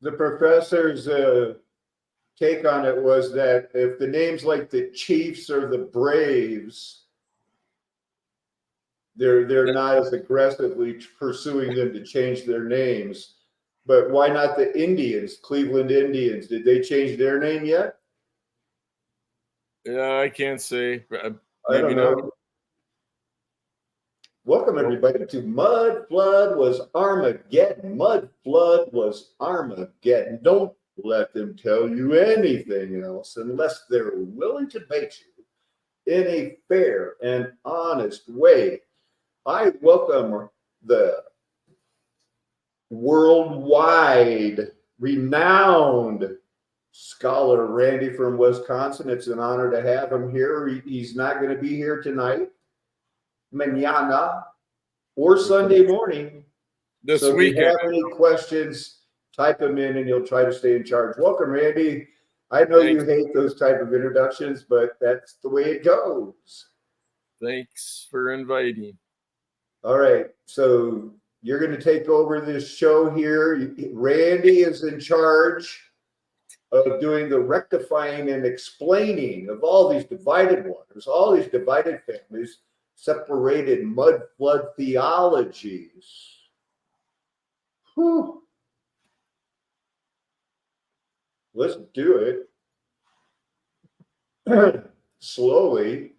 The professor's take on it was that if the names like the Chiefs or the Braves, they're not as aggressively pursuing them to change their names. But why not the Indians, Cleveland Indians? Did they change their name yet? Yeah, I can't say. I don't Maybe not. know. Welcome everybody to Mudflood was Armageddon. Mudflood was Armageddon. Don't let them tell you anything else unless they're willing to bait you in a fair and honest way. I welcome the worldwide renowned scholar Randy from Wisconsin. It's an honor to have him here. He's not going to be here tonight, mañana, or Sunday morning. This so weekend. If you have any questions, type them in and he'll try to stay in charge. Welcome, Randy. I know you hate those type of introductions, but that's the way it goes. Thanks for inviting. All right. So you're going to take over this show here. Randy is in charge of doing the rectifying and explaining of all these divided waters, all these divided families, separated mudflood theologies. Whew. Let's do it slowly.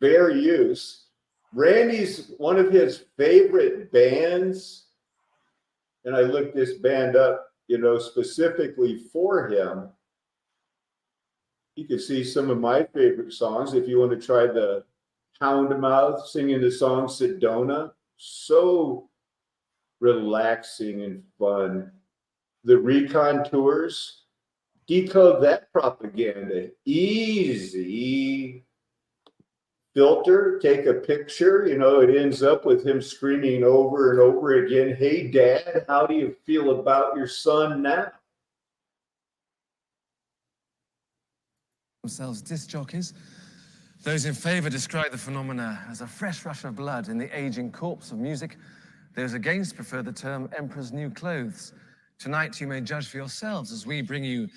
Fair use. Randy's one of his favorite bands, and I looked this band up, specifically for him. You can see some of my favorite songs if you want to try the Houndmouth singing the song Sedona. So relaxing and fun. The Recon Tours, Decode That Propaganda, easy. Filter, take a picture, it ends up with him screaming over and over again, "Hey Dad, how do you feel about your son now?" Themselves disc jockeys. Those in favor describe the phenomena as a fresh rush of blood in the aging corpse of music. Those against prefer the term emperor's new clothes. Tonight you may judge for yourselves as we bring you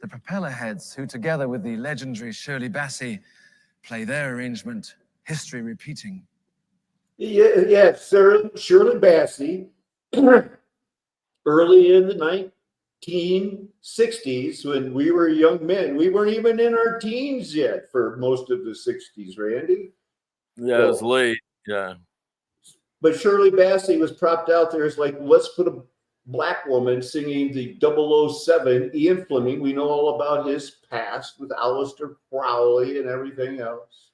the Propeller Heads, who together with the legendary Shirley Bassey play their arrangement, History Repeating. Yeah, Shirley Bassey, early in the 1960s, when we were young men. We weren't even in our teens yet for most of the 60s, Randy. Yeah, it was late, yeah. But Shirley Bassey was propped out there as like, let's put a Black woman singing the 007, Ian Fleming. We know all about his past with Aleister Crowley and everything else.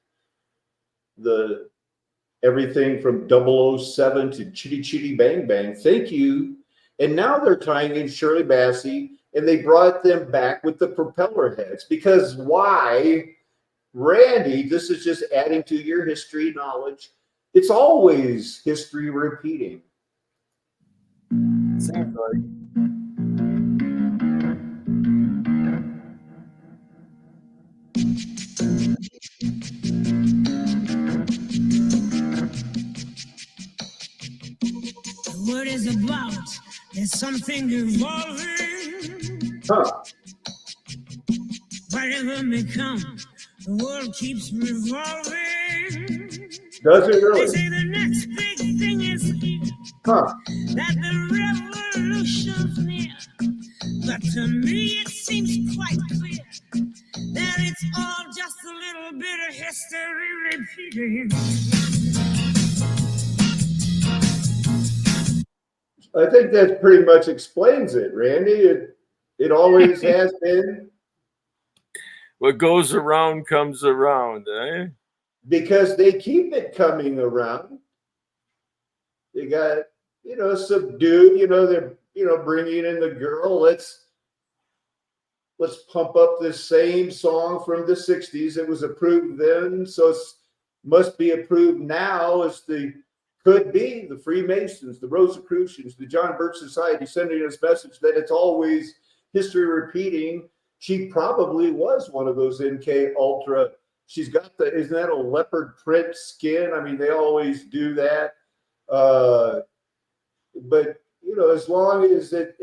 Everything from 007 to Chitty Chitty Bang Bang. Thank you. And now they're tying in Shirley Bassey, and they brought them back with the Propeller Heads. Because why? Randy, this is just adding to your history knowledge. It's always history repeating. Seems like. The word is about, there's something evolving. Whatever may come, the world keeps revolving. Does it really? They say the next big thing is here. That the revolution's near. But to me it seems quite clear that it's all just a little bit of history repeating. I think that pretty much explains it, Randy. It always has been. What goes around comes around, eh? Because they keep it coming around. They got, subdued, they're, bringing in the girl. Let's pump up this same song from the 60s. It was approved then, so it must be approved now as could be the Freemasons, the Rosicrucians, the John Birch Society sending us message that it's always history repeating. She probably was one of those MK Ultra. She's got isn't that a leopard print skin? I mean, they always do that. But, as long as at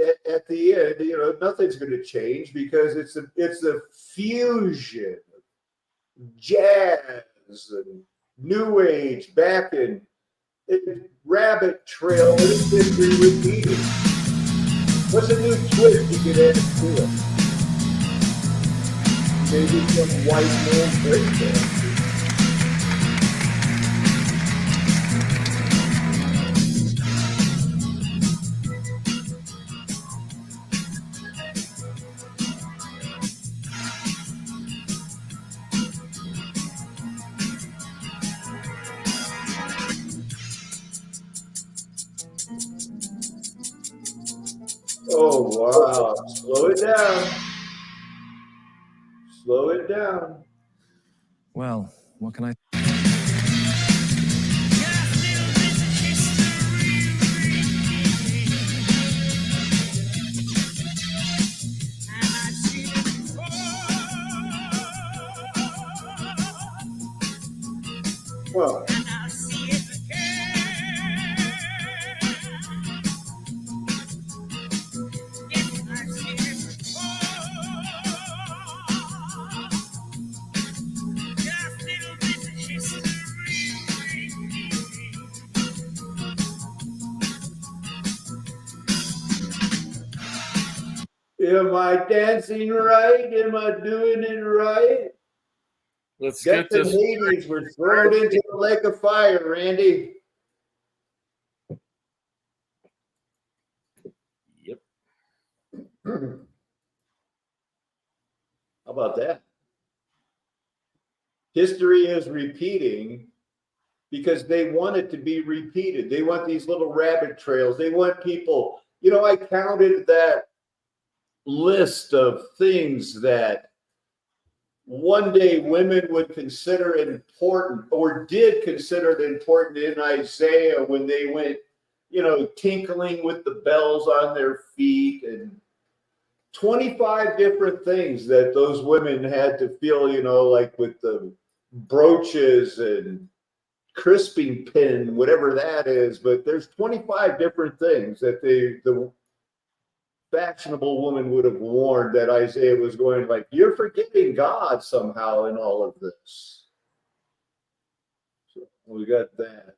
the end, nothing's going to change because it's a fusion of jazz and new age back in rabbit trail. What is history repeating? What's a new twist you could add to it? Maybe some white man breakdance. Oh, wow. Slow it down. Slow it down. Well, what can I... Well, am I dancing right? Am I doing it right? Let's Get get the this. Hades were thrown into the lake of fire, Randy. Yep. How about that? History is repeating because they want it to be repeated. They want these little rabbit trails. They want people, I counted that list of things that one day women would consider it important or did consider it important in Isaiah when they went, tinkling with the bells on their feet, and 25 different things that those women had to feel, like with the brooches and crisping pin, whatever that is. But there's 25 different things that the fashionable woman would have worn that Isaiah was going like, you're forgetting God somehow in all of this. So we got that.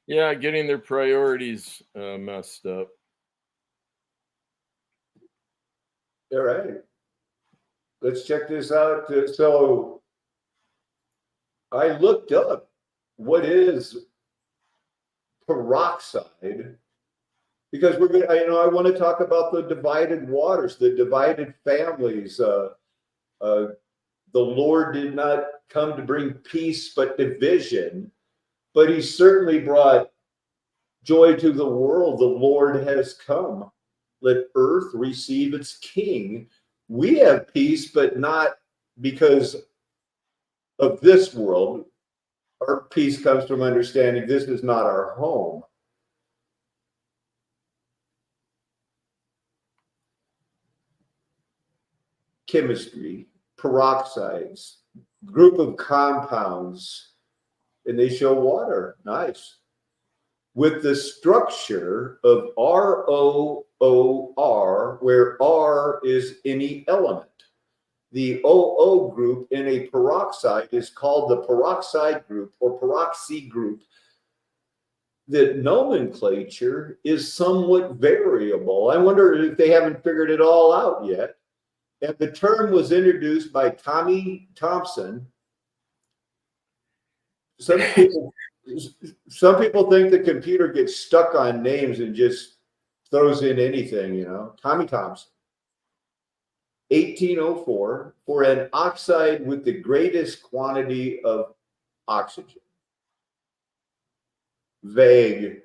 Yeah, getting their priorities messed up. All right. Let's check this out. So I looked up what is peroxide, because we're going to, I want to talk about the divided waters, the divided families. The Lord did not come to bring peace, but division, but he certainly brought joy to the world. The Lord has come. Let earth receive its king. We have peace, but not because of this world. Our peace comes from understanding this is not our home. Chemistry, peroxides, group of compounds, and they show water. Nice. With the structure of ROOR, where R is any element. The OO group in a peroxide is called the peroxide group or peroxy group. The nomenclature is somewhat variable. I wonder if they haven't figured it all out yet. And the term was introduced by Tommy Thompson. Some people think the computer gets stuck on names and just throws in anything, Tommy Thompson. 1804, for an oxide with the greatest quantity of oxygen. Vague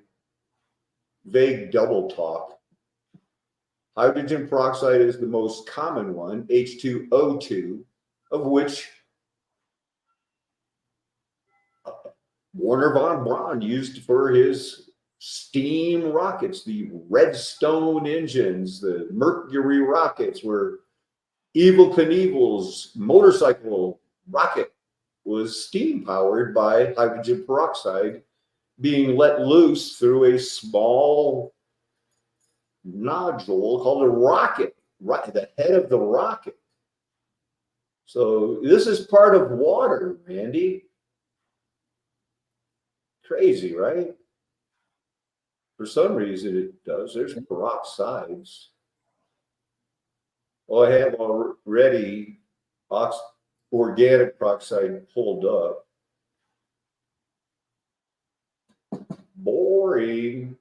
double talk. Hydrogen peroxide is the most common one, H2O2, of which Wernher von Braun used for his steam rockets, the Redstone engines, the Mercury rockets, where Evel Knievel's motorcycle rocket was steam powered by hydrogen peroxide being let loose through a small nodule called a rocket, right, the head of the rocket. So this is part of water, Randy. Crazy, right? For some reason it does. There's peroxides. Oh, I have already organic peroxide pulled up. Boring.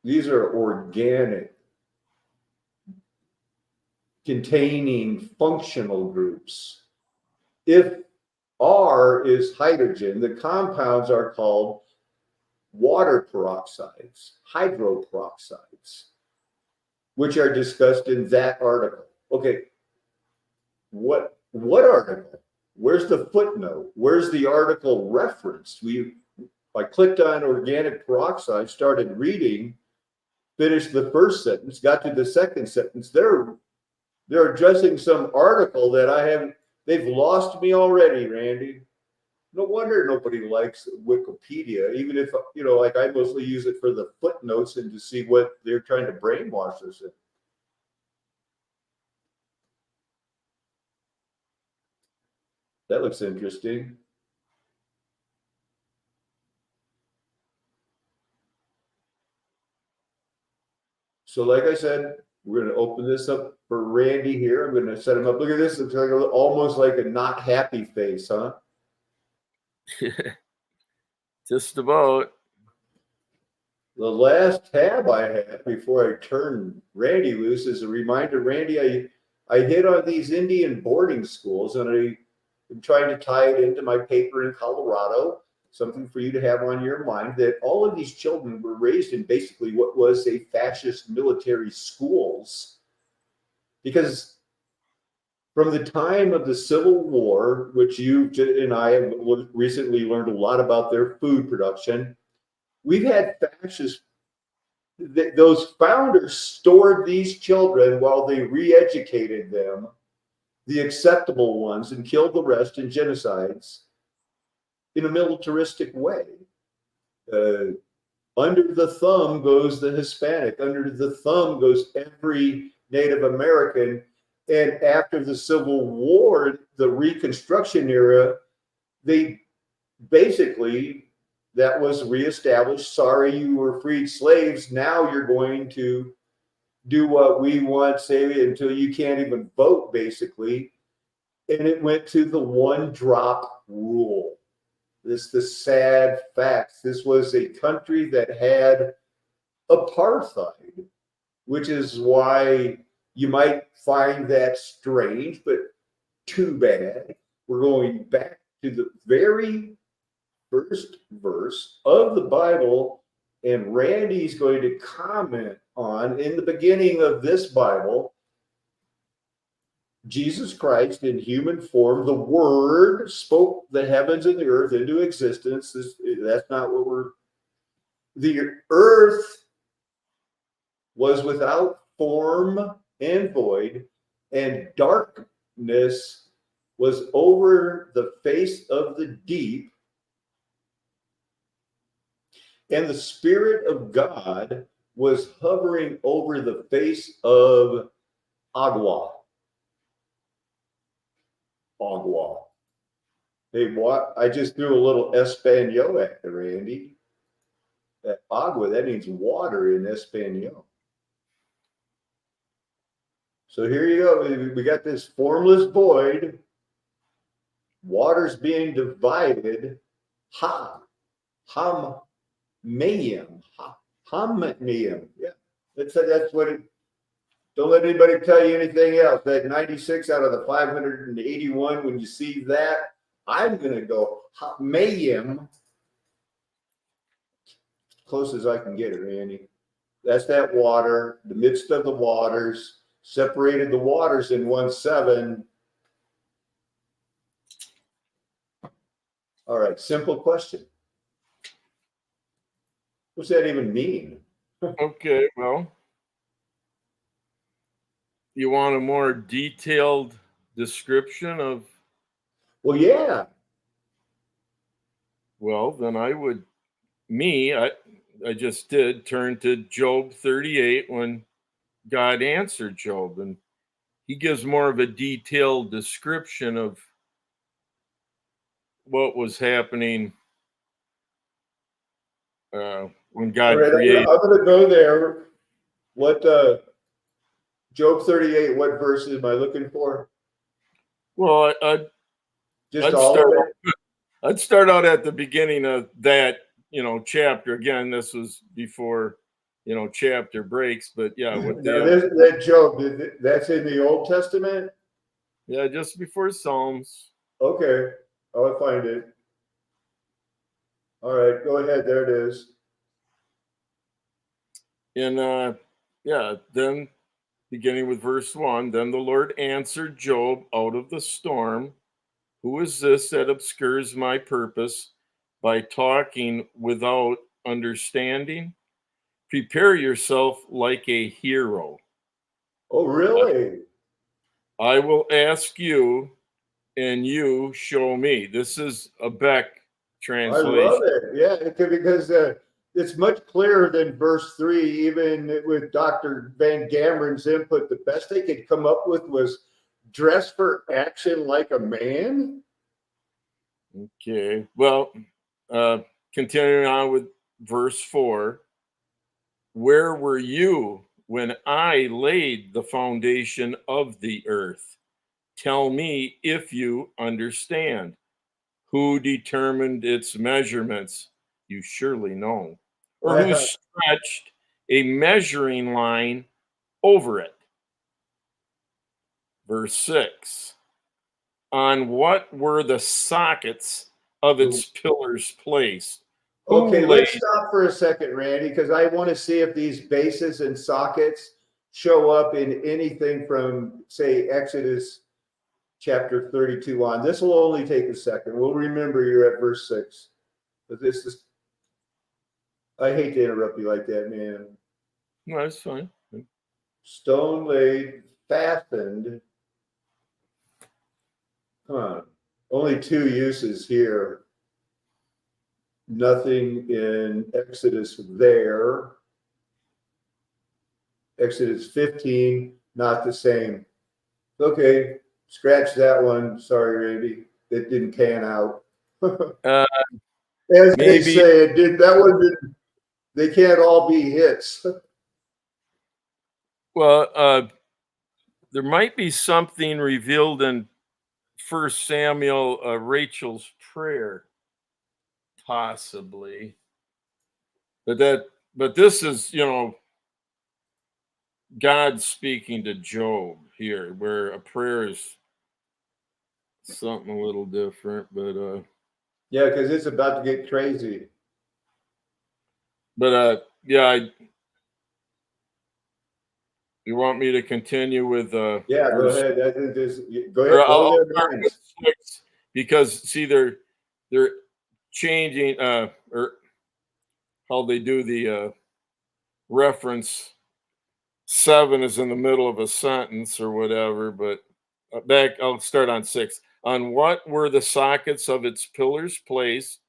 These are organic, containing functional groups. If R is hydrogen, the compounds are called water peroxides, hydroperoxides, which are discussed in that article. Okay, what article? Where's the footnote? Where's the article referenced? I clicked on organic peroxide, started reading, finished the first sentence, got to the second sentence. They're addressing some article that I haven't. They've lost me already, Randy. No wonder nobody likes Wikipedia, even if, like I mostly use it for the footnotes and to see what they're trying to brainwash us in. That looks interesting. So like I said, we're going to open this up for Randy here. I'm going to set him up. Look at this. It's like almost like a not happy face, huh? Just about. The last tab I had before I turn Randy loose is a reminder, Randy, I hit on these Indian boarding schools, and I'm trying to tie it into my paper in Colorado, something for you to have on your mind, that all of these children were raised in basically what was a fascist military schools. Because from the time of the Civil War, which you and I have recently learned a lot about their food production, we've had fascists. Those founders stored these children while they re-educated them, the acceptable ones, and killed the rest in genocides in a militaristic way. Under the thumb goes the Hispanic. Under the thumb goes every Native American. And after the Civil War, the Reconstruction era, they basically, that was reestablished. Sorry, you were freed slaves. Now you're going to do what we want, say, until you can't even vote, basically. And it went to the one drop rule. This is the sad facts. This was a country that had apartheid, which is why you might find that strange, but too bad. We're going back to the very first verse of the Bible, and Randy's going to comment on, in the beginning of this Bible, Jesus Christ in human form, the Word spoke the heavens and the earth into existence. That's not what the earth was without form and void, and darkness was over the face of the deep, and the Spirit of God was hovering over the face of agua. Hey, what? I just threw a little Espanol at you, Randy. That agua, that means water in Espanol. So here you go. We got this formless void. Water's being divided. Hammeum. Yeah. That's what it. Don't let anybody tell you anything else. That 96 out of the 581, when you see that, I'm going to go hammeum. Close as I can get it, Randy. That's that water, the midst of the waters, separated the waters in 1:7. All right, simple question. What's that even mean? Okay, well, you want a more detailed description of? Well, yeah. Well, then I would, I just did turn to Job 38 when God answered Job, and he gives more of a detailed description of what was happening when All God right, created. I'm going to go there. What Job 38? What verse am I looking for? Well, Just I'd all start. of it. I'd start out at the beginning of that, chapter. Again, this was before, chapter breaks. But yeah, with Now, the that Job, that's in the Old Testament. yeah, just before Psalms. Okay, I'll find it. All right, go ahead. There it is. And yeah, then beginning with verse 1, then the Lord answered Job out of the storm, who is this that obscures my purpose by talking without understanding? Prepare yourself like a hero. Oh, really? I will ask you, and you show me. This is a Beck I love translation. it. Yeah, because it's much clearer than verse 3. Even with Dr. Van Gameron's input, the best they could come up with was dress for action like a man. Okay. Well, continuing on with verse 4. Where were you when I laid the foundation of the earth? Tell me if you understand. Who determined its measurements? You surely know. Or who I, stretched a measuring line over it? Verse 6. On what were the sockets of its pillars placed? okay, Who let's laid? stop for a second, Randy, because I want to see if these bases and sockets show up in anything from, say, Exodus chapter 32 on. This will only take a second. We'll remember you're at verse 6. But this is, I hate to interrupt you like that, man. No, that's fine. Stone laid, fastened. Come on. Only two uses here. Nothing in Exodus there. Exodus 15, not the same. Okay, scratch that one. Sorry, Randy. It didn't pan out. Uh, As they maybe, say, it did that one didn't, they can't all be hits. well, there might be something revealed in First Samuel, Rachel's prayer, possibly. But this is, God speaking to Job here, where a prayer is something a little different. Yeah, because it's about to get crazy. Yeah, you want me to continue with Yeah, go verse? ahead. Go Or ahead, blow I'll their start with minds. 6, because see, they're changing, or how they do the reference. 7 is in the middle of a sentence or whatever, but I'll start on 6. On what were the sockets of its pillars placed?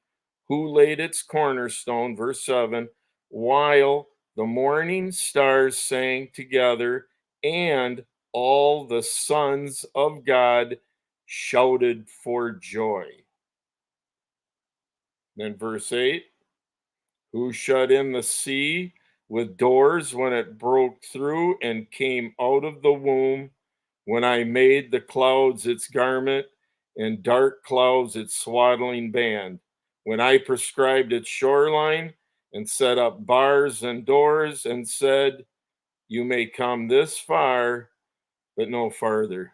Who laid its cornerstone? Verse 7. While the morning stars sang together and all the sons of God shouted for joy. Then verse 8. Who shut in the sea with doors when it broke through and came out of the womb, when I made the clouds its garment and dark clouds its swaddling band, when I prescribed its shoreline and set up bars and doors and said, you may come this far, but no farther.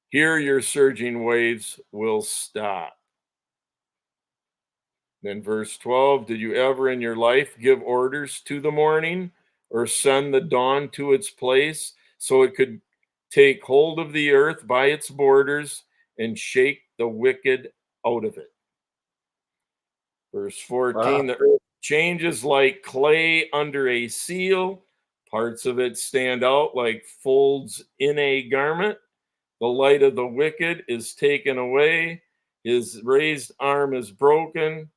Here your surging waves will stop. Then verse 12, did you ever in your life give orders to the morning or send the dawn to its place so it could take hold of the earth by its borders and shake the wicked out of it? Verse 14, Wow. the earth changes like clay under a seal. Parts of it stand out like folds in a garment. The light of the wicked is taken away. His raised arm is broken.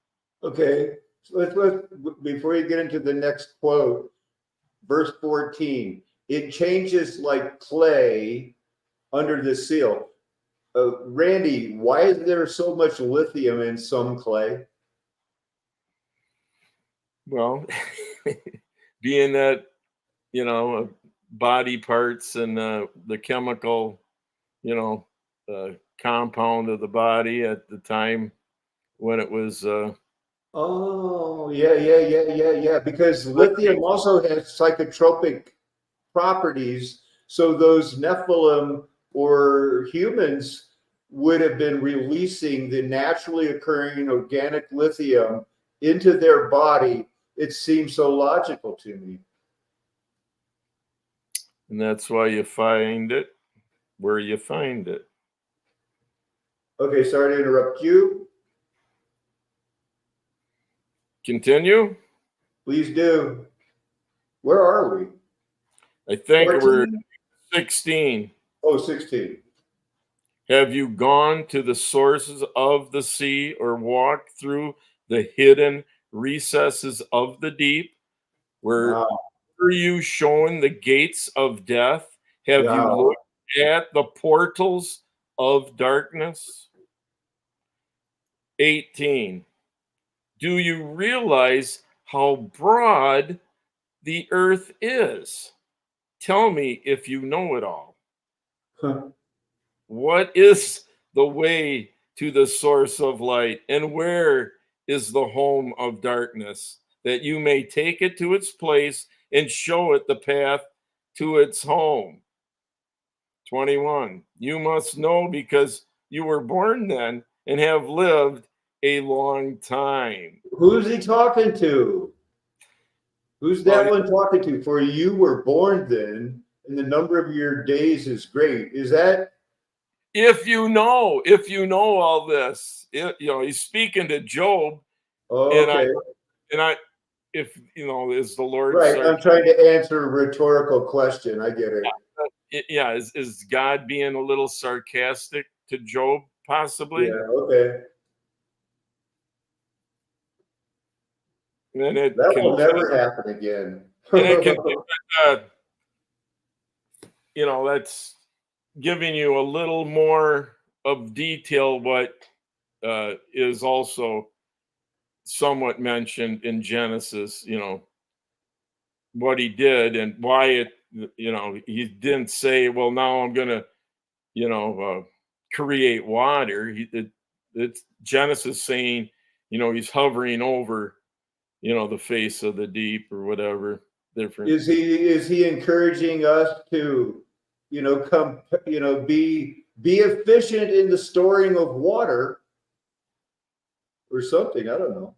Okay. let's before you get into the next quote, verse 14, it changes like clay under the seal. Randy, why is there so much lithium in some clay? Well, being that, body parts and the chemical, compound of the body at the time when it was Oh, yeah. Because lithium also has psychotropic properties. So those Nephilim or humans would have been releasing the naturally occurring organic lithium into their body. It seems so logical to me. and that's why you find it where you find it. Okay, sorry to interrupt you. Continue. Please do. Where are we? I think 14? we're 16. Oh, 16. Have you gone to the sources of the sea or walked through the hidden recesses of the deep? Were Wow. you shown the gates of death? Have you Wow. looked at the portals of darkness? 18. Do you realize how broad the earth is? Tell me if you know it all. What is the way to the source of light, and where is the home of darkness, that you may take it to its place and show it the path to its home? 21. You must know because you were born then and have lived a long time. Who's he talking to? Who's that one talking to? For you were born then, and the number of your days is great. Is that? If you know all this, he's speaking to Job, Oh, okay. and I, if is the Lord Right. I'm trying to answer a rhetorical question. I get it. Is God being a little sarcastic to Job, possibly? Yeah. Okay. And That will never happen again. and it can, that's giving you a little more of detail what is also somewhat mentioned in Genesis, what he did and why it, he didn't say, well, now I'm going to, create water. It's Genesis saying, he's hovering over, the face of the deep or whatever. Different. Is he encouraging us to, come, be efficient in the storing of water or something? I don't know.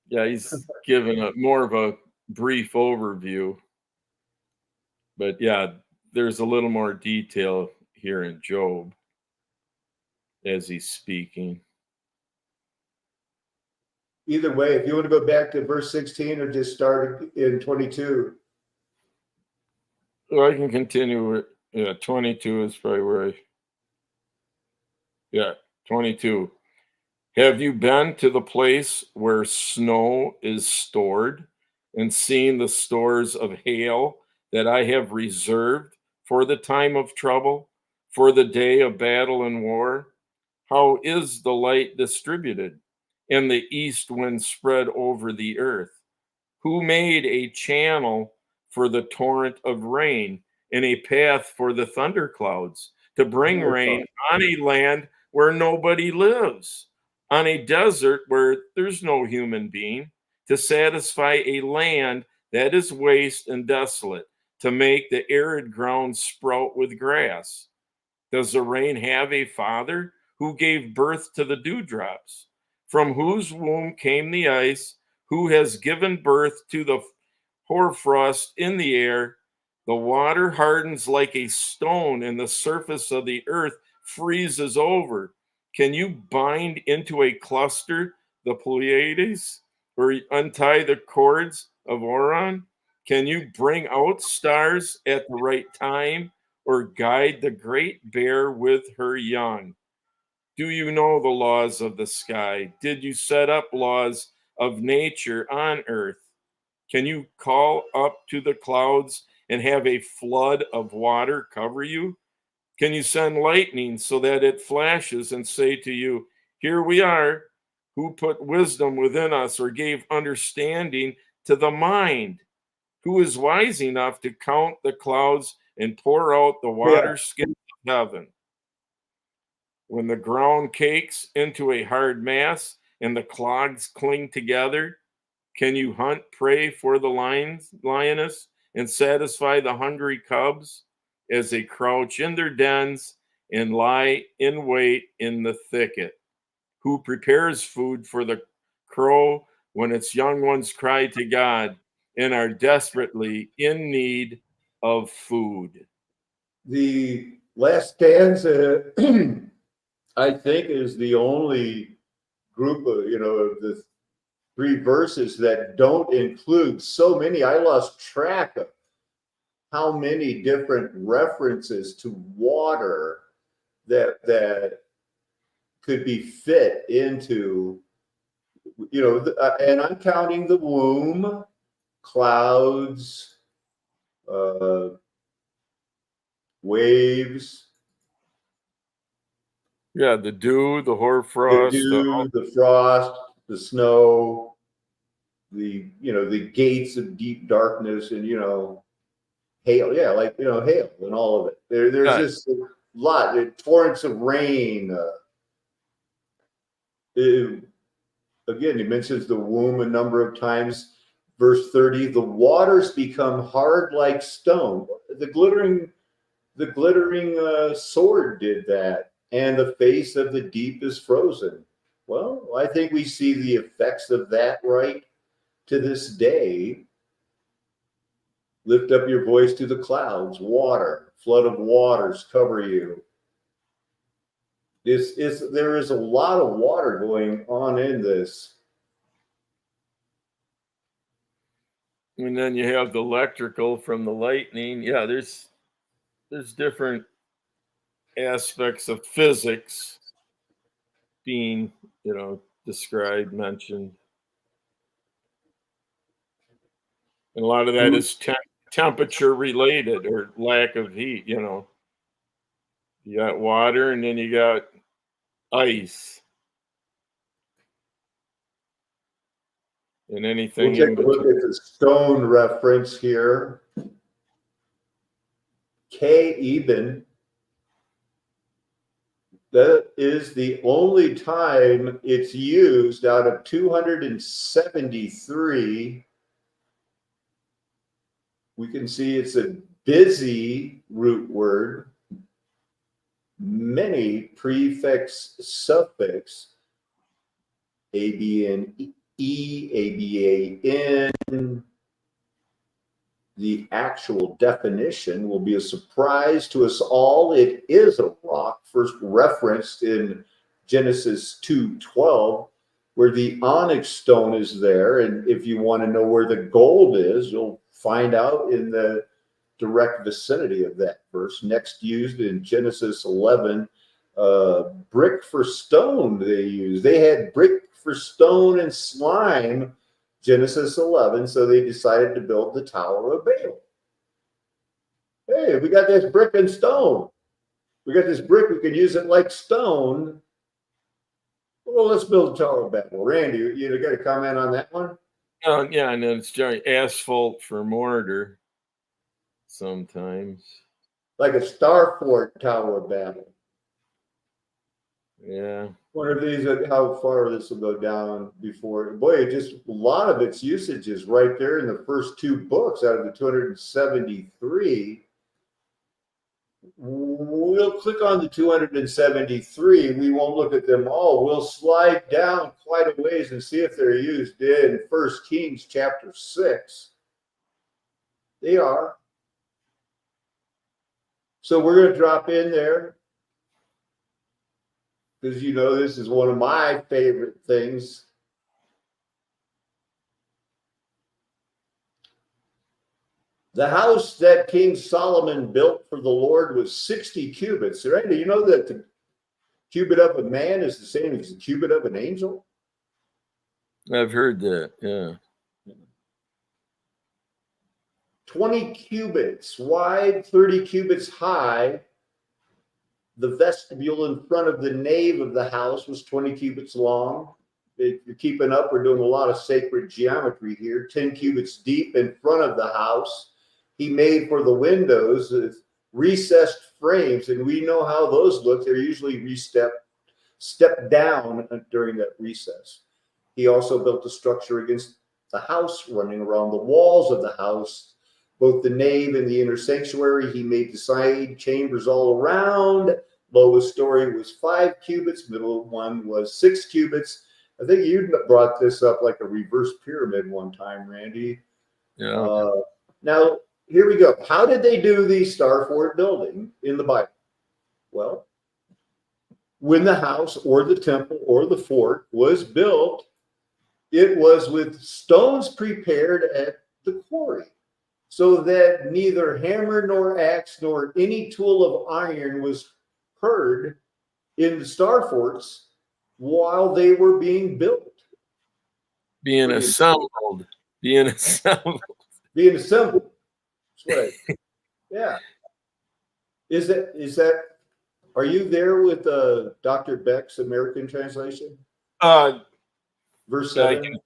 Yeah, he's given a more of a brief overview. But yeah, there's a little more detail here in Job as he's speaking. Either way, if you want to go back to verse 16 or just start in 22. Well, I can continue. 22 is probably where 22. Have you been to the place where snow is stored and seen the stores of hail that I have reserved for the time of trouble, for the day of battle and war? How is the light distributed and the east wind spread over the earth? Who made a channel for the torrent of rain and a path for the thunderclouds to bring rain on a land where nobody lives, on a desert where there's no human being, to satisfy a land that is waste and desolate, to make the arid ground sprout with grass? Does the rain have a father who gave birth to the dewdrops? From whose womb came the ice? Who has given birth to the hoarfrost in the air? The water hardens like a stone, and the surface of the earth freezes over. Can you bind into a cluster the Pleiades, or untie the cords of Orion? Can you bring out stars at the right time, or guide the great bear with her young? Do you know the laws of the sky? Did you set up laws of nature on earth? Can you call up to the clouds and have a flood of water cover you? Can you send lightning so that it flashes and say to you, here we are? Who put wisdom within us or gave understanding to the mind? Who is wise enough to count the clouds and pour out the water skin of heaven? When the ground cakes into a hard mass and the clods cling together, can you hunt prey for the lioness and satisfy the hungry cubs as they crouch in their dens and lie in wait in the thicket? Who prepares food for the crow when its young ones cry to God and are desperately in need of food? The last stanza, I think, is the only group of, of the three verses that don't include so many. I lost track of how many different references to water that could be fit into, and I'm counting the womb, clouds, waves, Yeah, the dew, the the hoarfrost, dew, the frost, the snow, the gates of deep darkness, and hail. Yeah, like hail and all of it. There's this lot, torrents of rain. Again, he mentions the womb a number of times. Verse 30, the waters become hard like stone. The glittering sword did that, and the face of the deep is frozen. Well, I think we see the effects of that right to this day. Lift up your voice to the clouds, water, flood of waters cover you. There is a lot of water going on in this. and then you have the electrical from the lightning. Yeah, there's different aspects of physics being, described, mentioned. And a lot of that is temperature related or lack of heat, You got water and then you got ice. And anything We'll in take a look between. at the stone reference here. K Eben. That is the only time it's used out of 273. We can see it's a busy root word, many prefix, suffix, ABN, ABAN. The actual definition will be a surprise to us all. It is a rock, first referenced in Genesis 2:12, where the onyx stone is there. And if you want to know where the gold is, you'll find out in the direct vicinity of that verse. Next used in Genesis 11, brick for stone they used. They had brick for stone and slime, Genesis 11, so they decided to build the Tower of Babel. Hey, we got this brick and stone. We got this brick, we can use it like stone. Well, let's build the Tower of Babel. Randy, you got a comment on that one? Yeah, and then it's giant asphalt for mortar sometimes. Like a starfort Tower of Babel. Yeah. Wonder if these, how far this will go down before. Boy, just a lot of its usage is right there in the first two books out of the 273. We'll click on the 273. We won't look at them all. We'll slide down quite a ways and see if they're used in 1 Kings chapter 6. They are. So we're going to drop in there, because this is one of my favorite things. The house that King Solomon built for the Lord was 60 cubits. Randy, you know that the cubit of a man is the same as the cubit of an angel? I've heard that. Yeah. 20 cubits wide, 30 cubits high. The vestibule in front of the nave of the house was 20 cubits long. If you're keeping up, we're doing a lot of sacred geometry here. 10 cubits deep in front of the house. He made for the windows recessed frames, and we know how those look. They're usually stepped down during that recess. He also built a structure against the house, running around the walls of the house, both the nave and the inner sanctuary. He made the side chambers all around. Lowest story was 5 cubits. Middle one was 6 cubits. I think you brought this up like a reverse pyramid one time, Randy. Yeah. Now, here we go. How did they do the Starfort building in the Bible? Well, when the house or the temple or the fort was built, it was with stones prepared at the quarry, so that neither hammer nor axe nor any tool of iron was heard in the Starforts while they were being built. Being assembled. Being assembled. Being assembled. That's right. Yeah. Is that, are you there with Dr. Beck's American translation? Verse 7?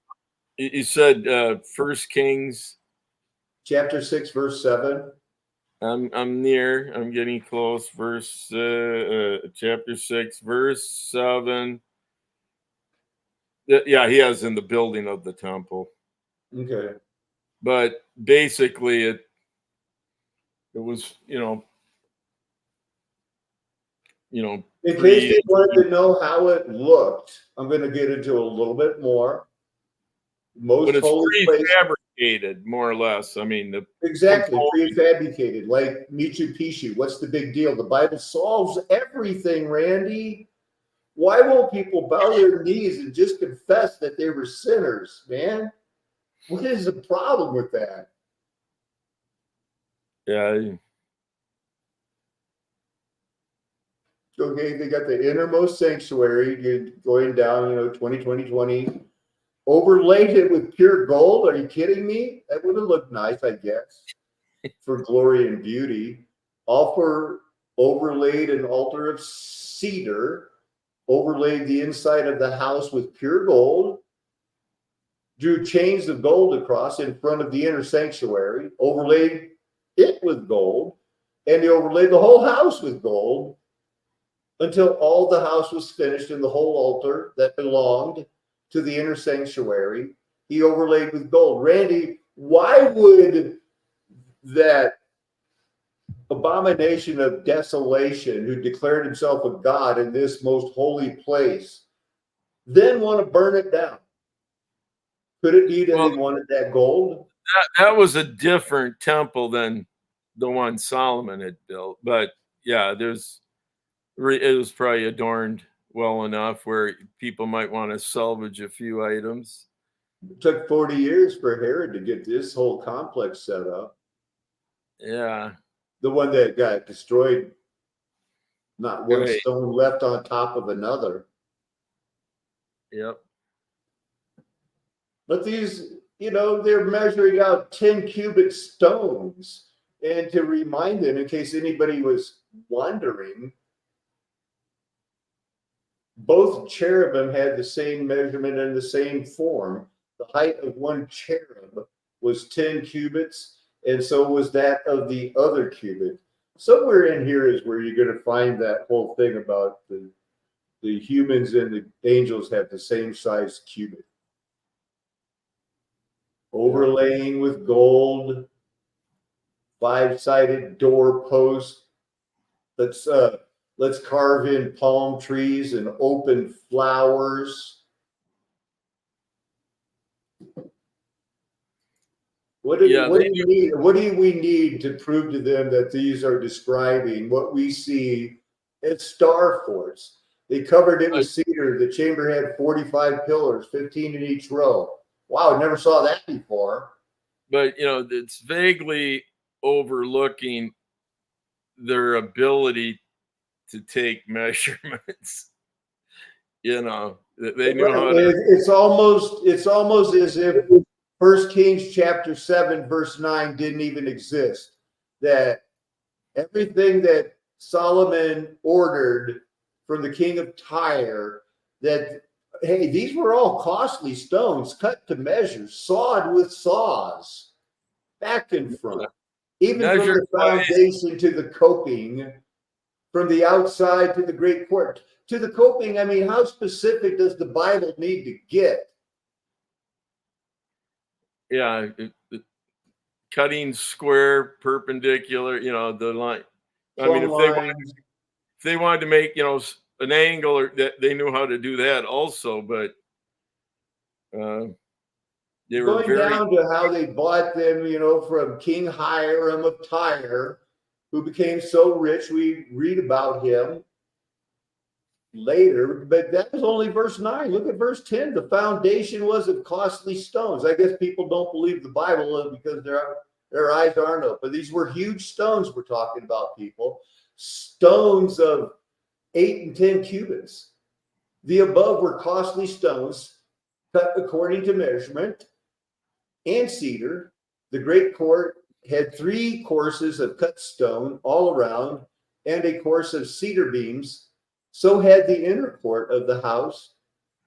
You said 1 Kings. Chapter 6, verse 7. I'm near. I'm getting close. Chapter 6, verse 7. Yeah, he has in the building of the temple. Okay. But basically it was, in case they wanted to know how it looked, I'm going to get into a little bit more. Most but it's holy place, prefabricated, more or less. I mean, exactly, prefabricated, like Machu Picchu. What's the big deal? The Bible solves everything, Randy. Why won't people bow their knees and just confess that they were sinners, man? What is the problem with that? Yeah. Okay, they got the innermost sanctuary. You're going down, 20. Overlaid it with pure gold. Are you kidding me? That would have looked nice, I guess, for glory and beauty. Overlaid an altar of cedar. Overlaid the inside of the house with pure gold. Drew chains of gold across in front of the inner sanctuary. Overlaid it with gold. And he overlaid the whole house with gold until all the house was finished, and the whole altar that belonged to the inner sanctuary he overlaid with gold. Randy, why would that abomination of desolation, who declared himself a god in this most holy place, then want to burn it down? Could it be that they wanted that gold? That was a different temple than the one Solomon had built. But yeah, it was probably adorned well enough where people might want to salvage a few items. It took 40 years for Herod to get this whole complex set up. Yeah. The one that got destroyed, not one Right. stone left on top of another. Yep. But these, they're measuring out 10 cubic stones. And to remind them, in case anybody was wondering, both cherubim had the same measurement and the same form. The height of one cherub was 10 cubits, and so was that of the other cubit. Somewhere in here is where you're going to find that whole thing about the humans and the angels have the same size cubit. Overlaying with gold, 5-sided door post. Let's carve in palm trees and open flowers. What do we need to prove to them that these are describing what we see at Starforts? They covered it with cedar. The chamber had 45 pillars, 15 in each row. Wow, I never saw that before. But, it's vaguely overlooking their ability to take measurements. you know, they knew how to. It's almost as if 1 Kings chapter 7 verse 9 didn't even exist. That everything that Solomon ordered from the king of Tyre, that hey, these were all costly stones, cut to measure, sawed with saws, back and front, even from Measured the foundation to the coping, from the outside to the great court. To the coping, I mean, how specific does the Bible need to get? Yeah, cutting square, perpendicular, you know, the line. I mean, if they wanted to make, you know, an angle, or that, they knew how to do that also, but they were going down to how they bought them, you know, from King Hiram of Tyre, who became so rich. We read about him later, but that was only verse 9. Look at verse 10. The foundation was of costly stones. I guess people don't believe the Bible because their eyes aren't open. These were huge stones we're talking about, people. Stones of 8 and 10 cubits. The above were costly stones cut according to measurement, and cedar. The great court had 3 courses of cut stone all around, and a course of cedar beams. So had the inner court of the house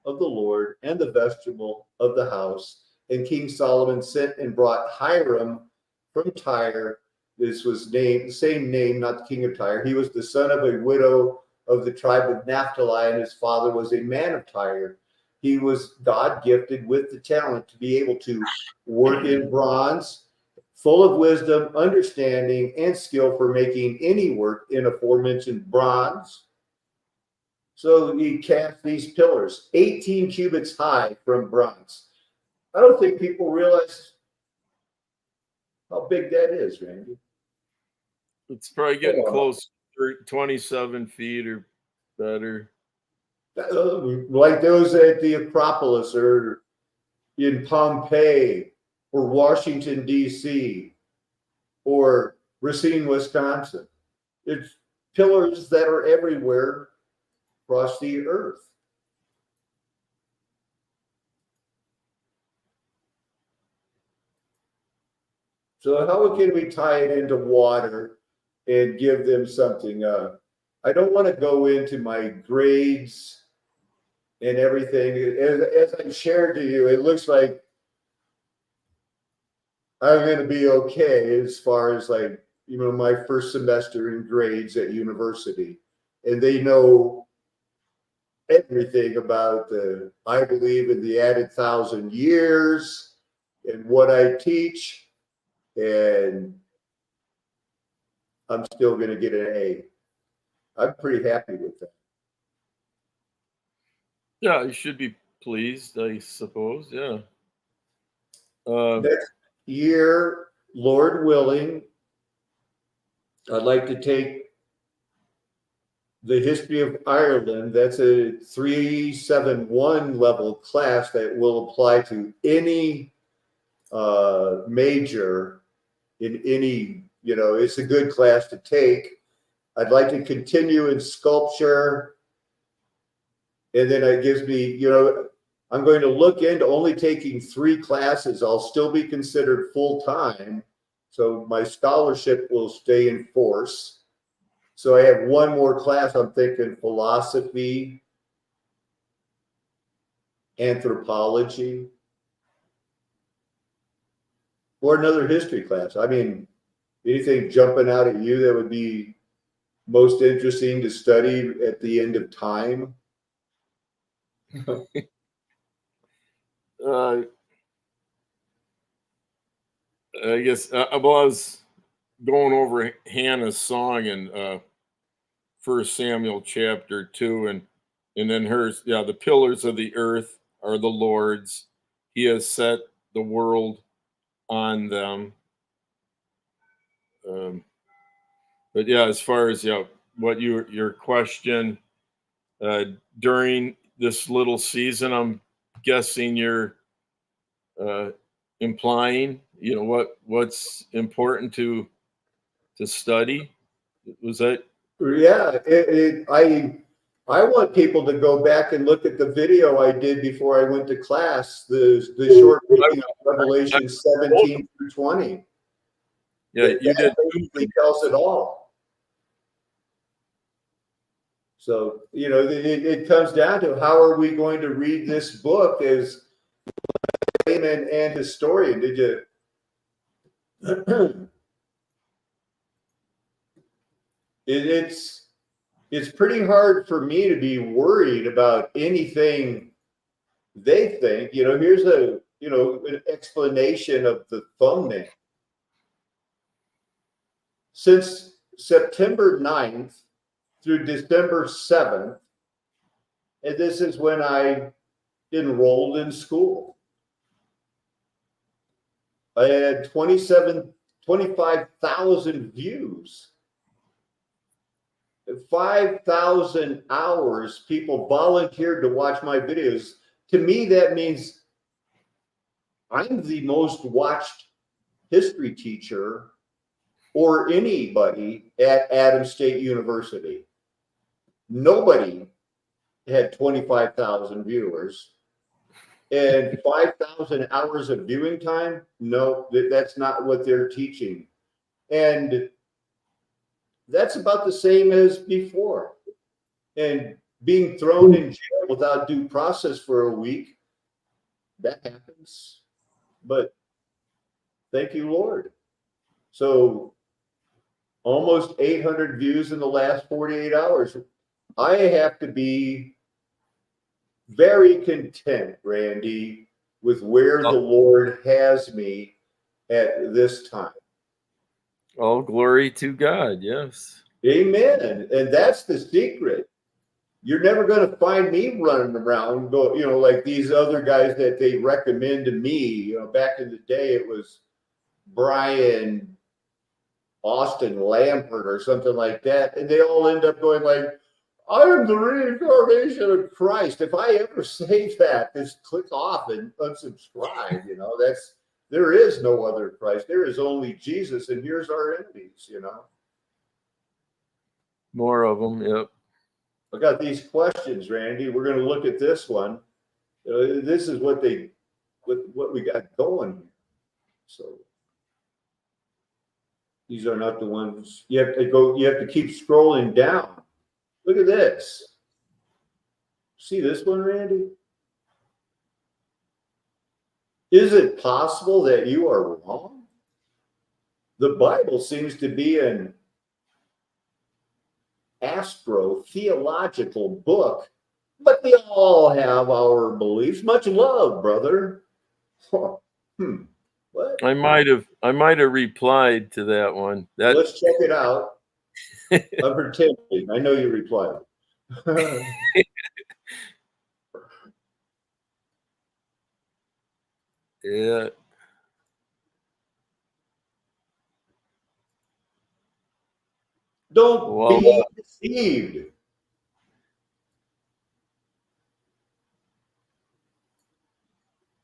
of the Lord and the vestibule of the house. And King Solomon sent and brought Hiram from Tyre. This was named the same name, not the king of Tyre. He was the son of a widow of the tribe of Naphtali, and his father was a man of Tyre. He was God gifted with the talent to be able to work in bronze, full of wisdom, understanding, and skill for making any work in aforementioned bronze. So he cast these pillars, 18 cubits high from bronze. I don't think people realize how big that is, Randy. It's probably getting close to 27 feet or better. Like those at the Acropolis or in Pompeii or Washington, D.C. or Racine, Wisconsin. It's pillars that are everywhere across the earth. So how can we tie it into water and give them something? I don't want to go into my grades and everything. As I shared to you, it looks like I'm going to be okay as far as like, you know, my first semester in grades at university. And they know everything about I believe in the added 1,000 years and what I teach. And I'm still going to get an A. I'm pretty happy with that. Yeah, you should be pleased, I suppose. Yeah. Next year, Lord willing, I'd like to take the history of Ireland. That's a 371 level class that will apply to any major in any, you know, it's a good class to take. I'd like to continue in sculpture. And then it gives me, you know, I'm going to look into only taking 3 classes. I'll still be considered full-time. So my scholarship will stay in force. So I have 1 more class. I'm thinking philosophy, anthropology, or another history class. I mean, anything jumping out at you that would be most interesting to study at the end of time? I guess I was going over Hannah's song in 1 Samuel chapter 2, and then hers. Yeah, the pillars of the earth are the Lord's. He has set the world on them. But yeah, as far as what your question during this little season, I'm guessing you're implying, you know, what's important to study. Was that? Yeah, I want people to go back and look at the video I did before I went to class, the short reading of Revelation 17 through 20. Yeah, you did. Basically tells it all. So, you know, it comes down to how are we going to read this book as layman and historian? Did you? It's pretty hard for me to be worried about anything they think. You know, here's an explanation of the thumbnail. Since September 9th through December 7th, and this is when I enrolled in school, I had 25,000 views. 5,000 hours people volunteered to watch my videos. To me, that means I'm the most watched history teacher or anybody at Adams State University. Nobody had 25,000 viewers and 5,000 hours of viewing time. No, that's not what they're teaching. And that's about the same as before. And being thrown in jail without due process for a week, that happens. But thank you, Lord. So almost 800 views in the last 48 hours. I have to be very content, Randy, with where the Lord has me at this time. All glory to God. Yes. Amen. And that's the secret. You're never going to find me running around, like these other guys that they recommend to me. Back in the day, it was Brian Austin Lampert or something like that. And they all end up going like, I am the reincarnation of Christ. If I ever say that, just click off and unsubscribe. There is no other Christ. There is only Jesus. And here's our enemies, More of them. Yep. I got these questions, Randy. We're going to look at this one. This is what we got going here. So these are not the ones you have to keep scrolling down. Look at this. See this one, Randy? Is it possible that you are wrong? The Bible seems to be an astro-theological book, but we all have our beliefs. Much love, brother. What? I might have replied to that one. Let's check it out. I'm pretending. I know you replied. Yeah. Don't be deceived.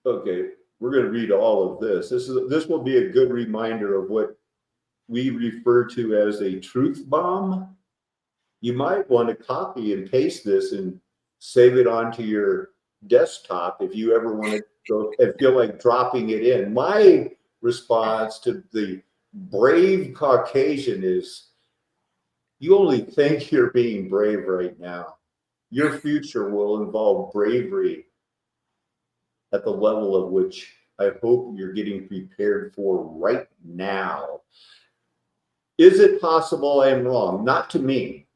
Okay, we're going to read all of this. This will be a good reminder of what we refer to as a truth bomb. You might want to copy and paste this and save it onto your desktop if you ever want to go and feel like dropping it in. My response to the brave Caucasian is, you only think you're being brave right now. Your future will involve bravery at the level of which I hope you're getting prepared for right now. Is it possible I am wrong? Not to me.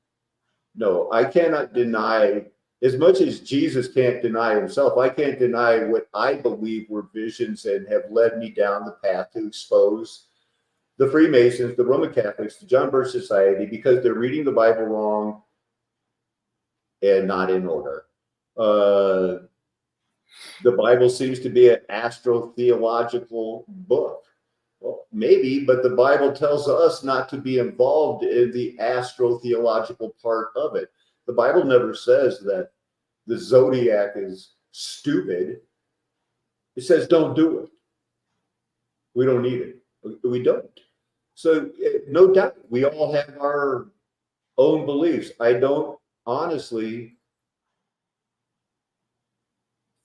No, I cannot deny, as much as Jesus can't deny himself, I can't deny what I believe were visions and have led me down the path to expose the Freemasons, the Roman Catholics, the John Birch Society, because they're reading the Bible wrong and not in order. The Bible seems to be an astro-theological book. Well, maybe, but the Bible tells us not to be involved in the astro-theological part of it. The Bible never says that the zodiac is stupid. It says don't do it. We don't need it. We don't. So no doubt, we all have our own beliefs. I don't honestly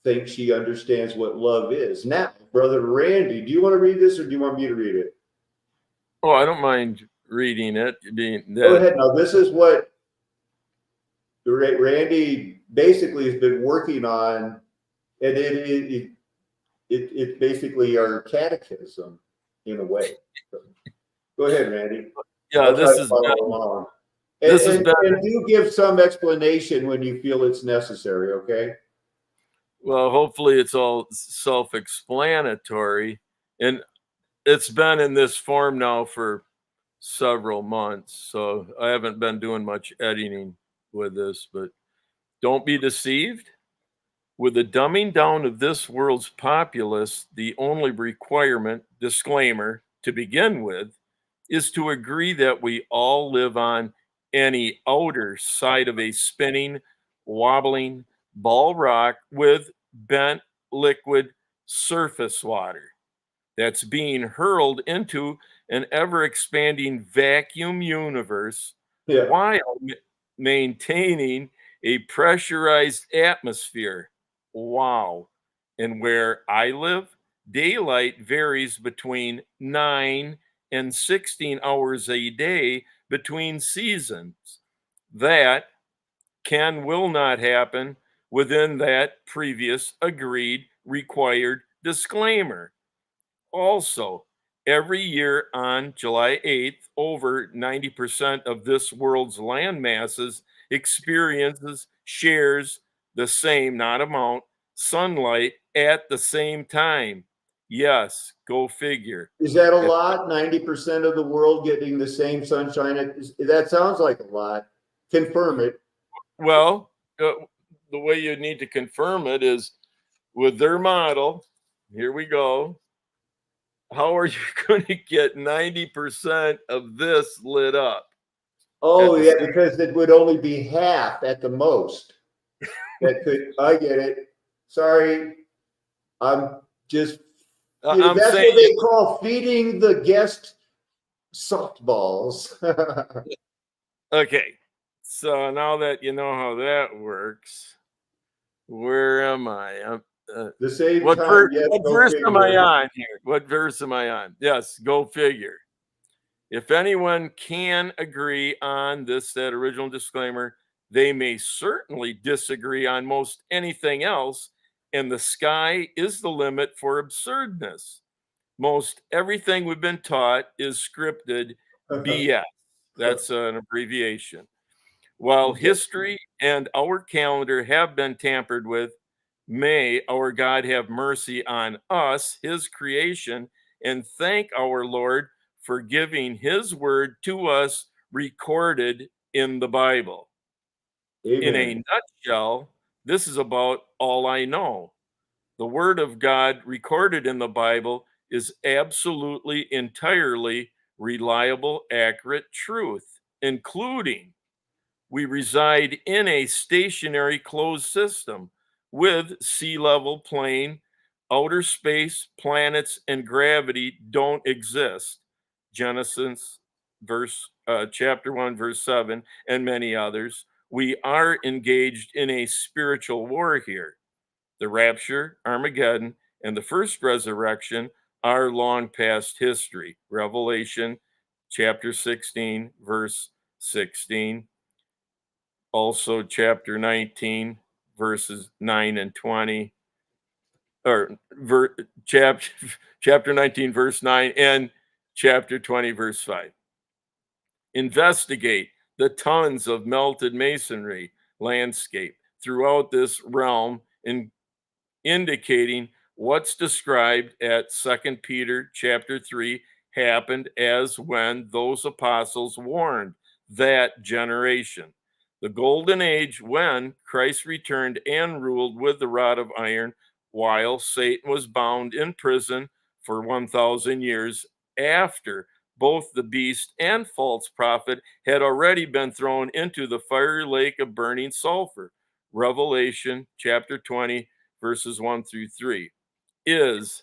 think she understands what love is. Now, Brother Randy, do you want to read this or do you want me to read it? Oh, I don't mind reading it. Go ahead. Now, this is what Randy basically has been working on, and it's basically our catechism in a way. So, go ahead, Randy. Yeah, this is along. And do give some explanation when you feel it's necessary, okay? Well, hopefully it's all self-explanatory. And it's been in this form now for several months, so I haven't been doing much editing with this, but don't be deceived. With the dumbing down of this world's populace, the only requirement, disclaimer, to begin with, is to agree that we all live on any outer side of a spinning, wobbling ball rock with bent liquid surface water that's being hurled into an ever-expanding vacuum universe while maintaining a pressurized atmosphere. Wow. And where I live, daylight varies between 9 and 16 hours a day between seasons. That will not happen within that previous agreed required disclaimer. Also, every year on July 8th, over 90% of this world's land masses shares the same, not amount, sunlight at the same time. Yes, go figure. Is that a lot? 90% of the world getting the same sunshine? That sounds like a lot. Confirm it. Well, the way you need to confirm it is with their model. Here we go. How are you going to get 90% of this lit up? Oh, yeah, because it would only be half at the most. I get it. Sorry. I'm just, that's what they call feeding the guest softballs. Okay. So now that you know how that works, where am I? The same what time. What verse am I on here? What verse am I on? Yes, go figure. If anyone can agree on that original disclaimer, they may certainly disagree on most anything else, and the sky is the limit for absurdness. Most everything we've been taught is scripted BS. That's an abbreviation. While history and our calendar have been tampered with, may our God have mercy on us, his creation, and thank our Lord for giving his word to us recorded in the Bible. Amen. In a nutshell, this is about all I know. The word of God recorded in the Bible is absolutely, entirely reliable, accurate truth, including we reside in a stationary closed system with sea level plane, outer space, planets, and gravity don't exist. Genesis chapter 1, verse 7, and many others. We are engaged in a spiritual war here. The rapture, Armageddon, and the first resurrection are long past history. Revelation chapter 16, verse 16. Also, chapter 19, verses 9 and 20. Or chapter 19, verse 9, and chapter 20, verse 5. Investigate the tons of melted masonry landscape throughout this realm, indicating what's described at 2 Peter chapter 3 happened as when those apostles warned that generation. The golden age when Christ returned and ruled with the rod of iron while Satan was bound in prison for 1,000 years after both the beast and false prophet had already been thrown into the fiery lake of burning sulfur. Revelation chapter 20, verses 1 through 3, has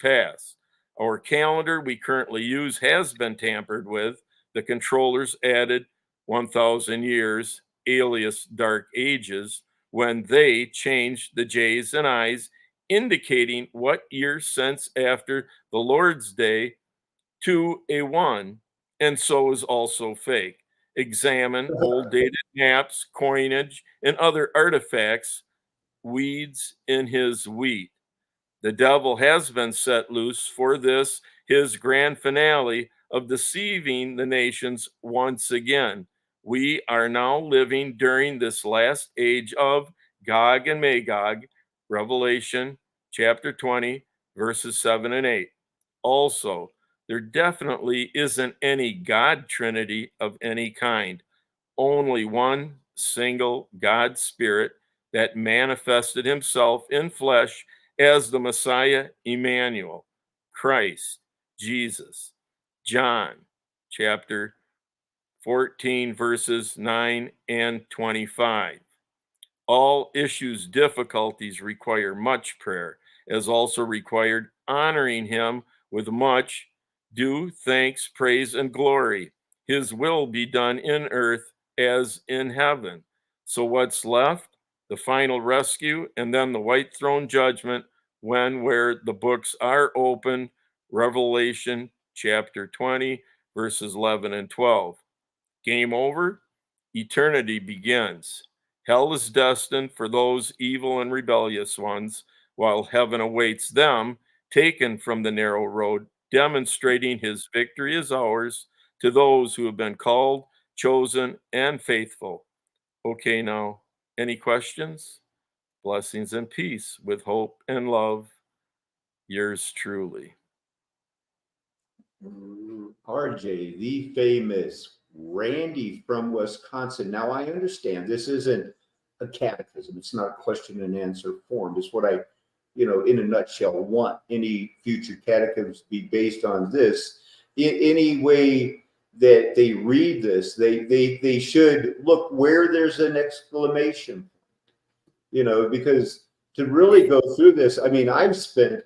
passed. Our calendar we currently use has been tampered with. The controllers added 1,000 years, alias dark ages, when they changed the J's and I's, indicating what year since after the Lord's Day to a one, and so is also fake. Examine old dated maps, coinage, and other artifacts, weeds in his wheat. The devil has been set loose for this, his grand finale of deceiving the nations once again. We are now living during this last age of Gog and Magog, Revelation chapter 20, verses 7 and 8. Also, there definitely isn't any God Trinity of any kind, only one single God Spirit that manifested himself in flesh as the Messiah, Emmanuel, Christ, Jesus. John chapter 14, verses 9 and 25. All issues, difficulties require much prayer, as also required honoring him with much due thanks, praise, and glory. His will be done in earth as in heaven. So, what's left? The final rescue, and then the white throne judgment where the books are open. Revelation chapter 20, verses 11 and 12. Game over? Eternity begins. Hell is destined for those evil and rebellious ones, while heaven awaits them, taken from the narrow road, demonstrating his victory is ours to those who have been called, chosen, and faithful. Okay, now, any questions? Blessings and peace with hope and love. Yours truly. RJ, the famous Randy from Wisconsin. Now I understand this isn't a catechism. It's not a question and answer form. It's what I, in a nutshell, want any future catechisms to be based on this. In any way that they read this, they should look where there's an exclamation, because to really go through this, I mean, I've spent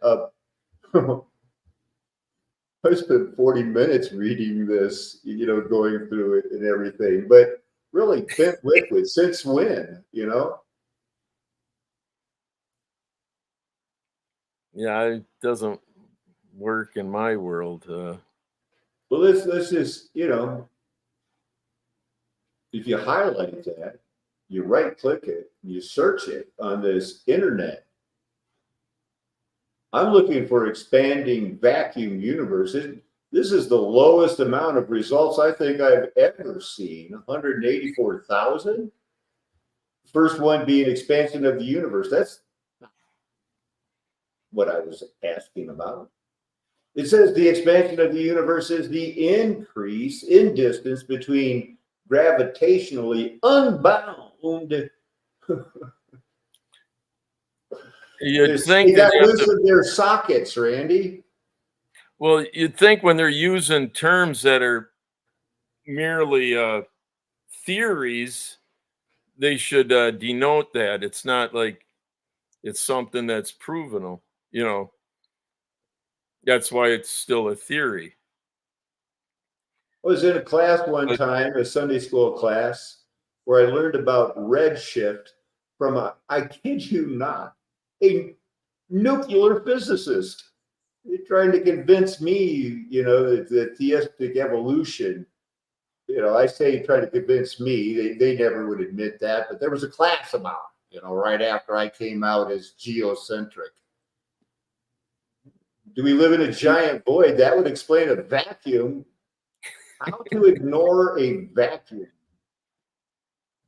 I spent 40 minutes reading this, going through it and everything, but really bent liquid since when, Yeah, it doesn't work in my world. Well, let's just, if you highlight that, you right click it, you search it on this internet. I'm looking for expanding vacuum universe. This is the lowest amount of results I think I've ever seen, 184,000. First one being expansion of the universe. That's what I was asking about. It says the expansion of the universe is the increase in distance between gravitationally unbound. You'd think They got loose of their sockets, Randy. Well, you'd think when they're using terms that are merely theories, they should denote that. It's not like it's something that's proven, That's why it's still a theory. I was in a class one time, a Sunday school class, where I learned about redshift from I kid you not, a nuclear physicist. They're trying to convince me, that the theistic evolution, I say try to convince me, they never would admit that, but there was a class about it, right after I came out as geocentric. Do we live in a giant void? That would explain a vacuum. How to ignore a vacuum?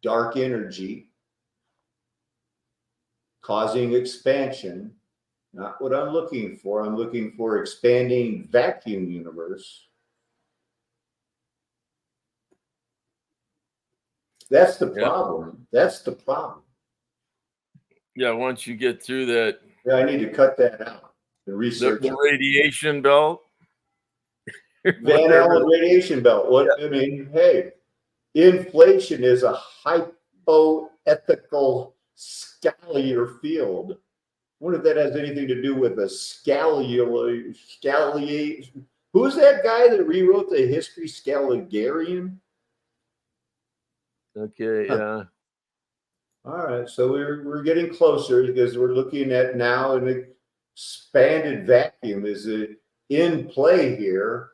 Dark energy causing expansion. Not what I'm looking for. I'm looking for expanding vacuum universe. That's the problem. That's the problem. Yeah, once you get through that. Yeah, I need to cut that out and research the radiation belt. Van Allen radiation belt. What I mean, hey, inflation is a hypothetical scalar field. I wonder if that has anything to do with a scallier. Who's that guy that rewrote the history? Scalligarian? Okay, yeah. All right, so we're getting closer because we're looking at now an expanded vacuum is in play here.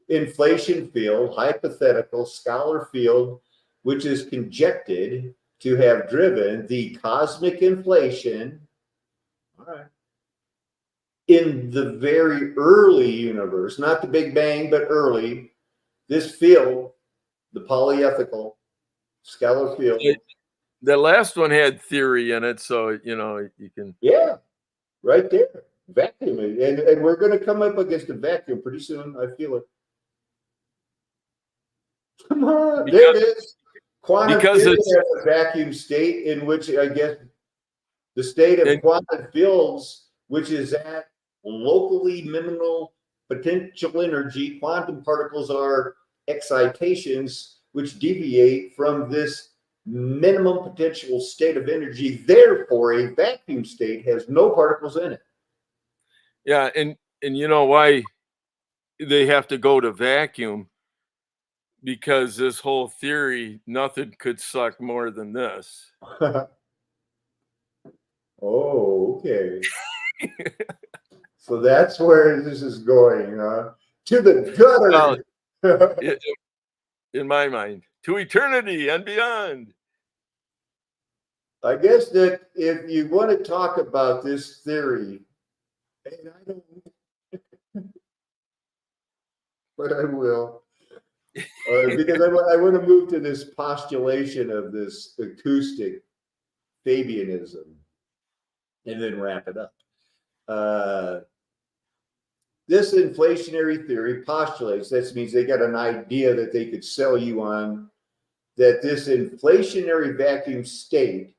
Inflation field, hypothetical scholar field, which is conjectured to have driven the cosmic inflation, all right, in the very early universe, not the Big Bang, but early. This field, the polyethical scholar field. The last one had theory in it, so you can. Yeah, right there. Vacuum. And we're going to come up against a vacuum pretty soon. I feel it. Come on. There it is. Quantum Because field it's has a vacuum state in which I guess the state of quantum fields, which is at locally minimal potential energy. Quantum particles are excitations which deviate from this minimum potential state of energy. Therefore, a vacuum state has no particles in it. yeah, and you know why they have to go to vacuum? Because this whole theory, nothing could suck more than this. Oh, okay. So that's where this is going, to the gutter. Well, in my mind, to eternity and beyond. I guess that if you want to talk about this theory, and I don't, but I will, because I want to move to this postulation of this acoustic Fabianism and then wrap it up. This inflationary theory postulates, that means they got an idea that they could sell you on, that this inflationary vacuum state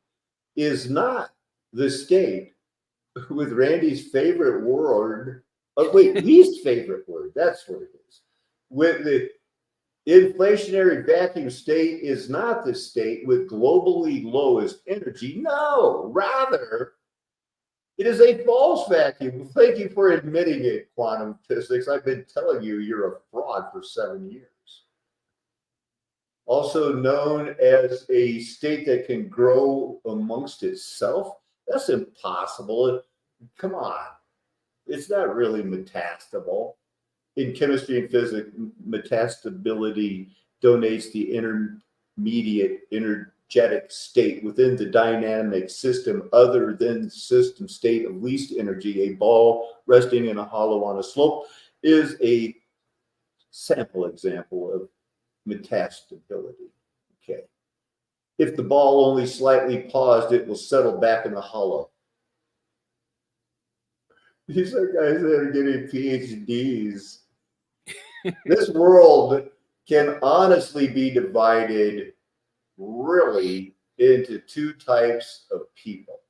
is not the state with Randy's favorite word. Oh, wait, least favorite word. That's what it is. With the inflationary vacuum state is not the state with globally lowest energy. No, rather, it is a false vacuum. Thank you for admitting it, quantum physics. I've been telling you you're a fraud for 7 years. Also known as a state that can grow amongst itself. That's impossible. Come on. It's not really metastable. In chemistry and physics, metastability donates the intermediate energetic state within the dynamic system other than the system state of least energy. A ball resting in a hollow on a slope is a sample example of metastability. Okay. If the ball only slightly paused, it will settle back in the hollow. These are guys that are getting PhDs. This world can honestly be divided really into two types of people.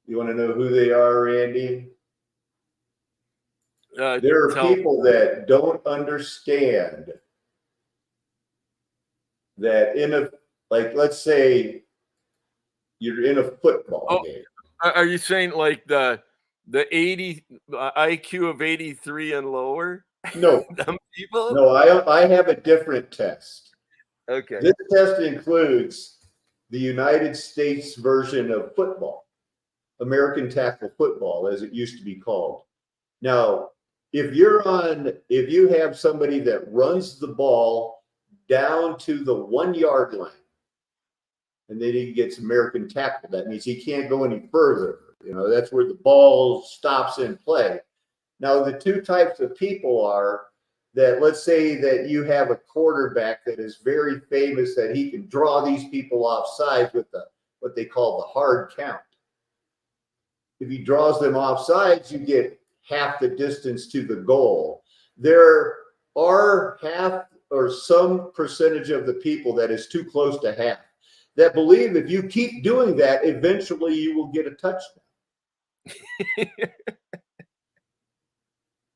You want to know who they are, Randy? There are people that don't understand that let's say you're in a football game. Are you saying like the 80 IQ of 83 and lower? No. Them people? No, I have a different test. Okay. This test includes the United States version of football, American tackle football, as it used to be called. Now, if you have somebody that runs the ball down to the 1 yard line, and then he gets American tackle, that means he can't go any further. That's where the ball stops in play. Now, the two types of people are that, let's say that you have a quarterback that is very famous, that he can draw these people off sides with what they call the hard count. If he draws them off sides, you get half the distance to the goal. There are half or some percentage of the people that is too close to half that believe if you keep doing that, eventually you will get a touchdown.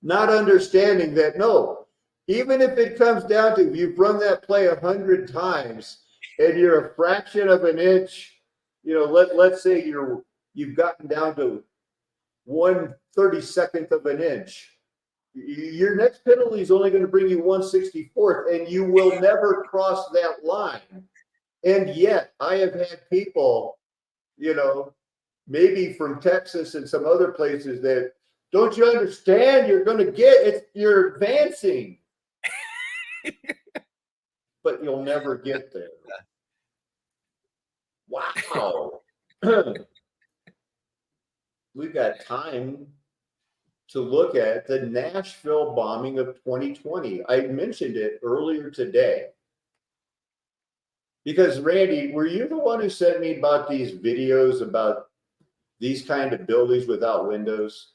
Not understanding that, no, even if it comes down to, if you've run that play 100 times and you're a fraction of an inch, let's say you've gotten down to 1/32nd of an inch. Your next penalty is only going to bring you 1/64th, and you will never cross that line. And yet I have had people, maybe from Texas and some other places that, don't you understand? You're going to you're advancing, but you'll never get there. Wow. We've got time to look at the Nashville bombing of 2020. I mentioned it earlier today. Because Randy, were you the one who sent me about these videos about these kind of buildings without windows?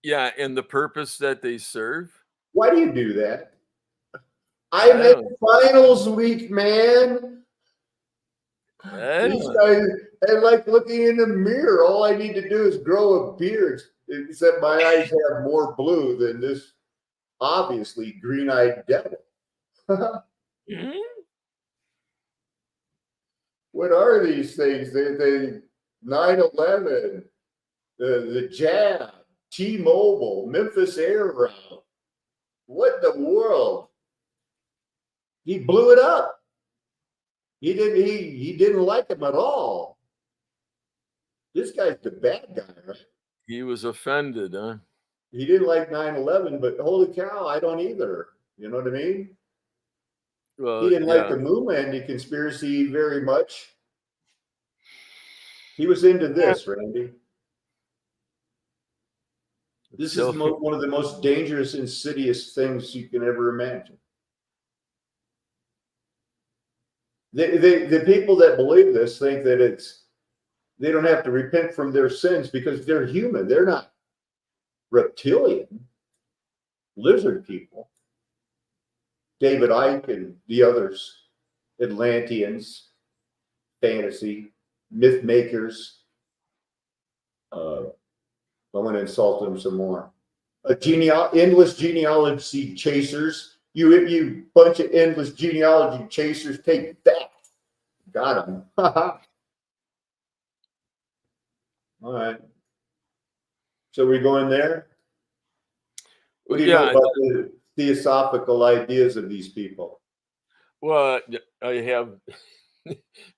Yeah, and the purpose that they serve. Why do you do that? I'm in finals week, man. These guys, and like looking in the mirror, all I need to do is grow a beard, except my eyes have more blue than this obviously green-eyed devil. Mhm. What are these things? They 9/11, the jab, T-Mobile, Memphis Air Route. What in the world? He blew it up. He didn't like him at all. This guy's the bad guy, right? He was offended, huh? He didn't like 9/11, but holy cow, I don't either. You know what I mean? Well, He didn't like yeah. the moon landing conspiracy very much. He was into this, Randy. This is one of the most dangerous, insidious things you can ever imagine. The people that believe this think that they don't have to repent from their sins because they're human. They're not reptilian, lizard people. David Icke and the others, Atlanteans, fantasy, myth makers. I want to insult them some more. Endless genealogy chasers. You bunch of endless genealogy chasers, take that. Got him. All right. So we're going there? What do you know about the theosophical ideas of these people? Well, I have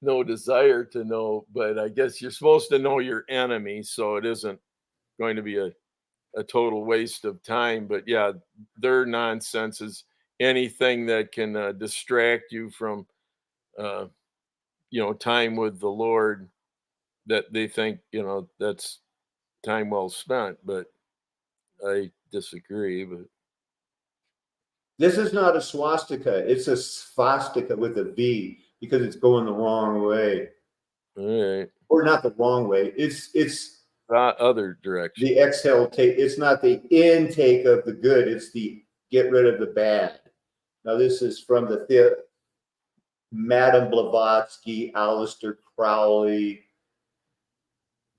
no desire to know, but I guess you're supposed to know your enemy, so it isn't going to be a total waste of time. But yeah, their nonsense is anything that can distract you from, time with the Lord, that they think, that's time well spent. But I disagree. But This is not a swastika. It's a swastika with a V because it's going the wrong way. all right. Or not the wrong way. It's Other direction. the exhale take. It's not the intake of the good. It's the get rid of the bad. Now this is from the Madame Blavatsky, Aleister Crowley,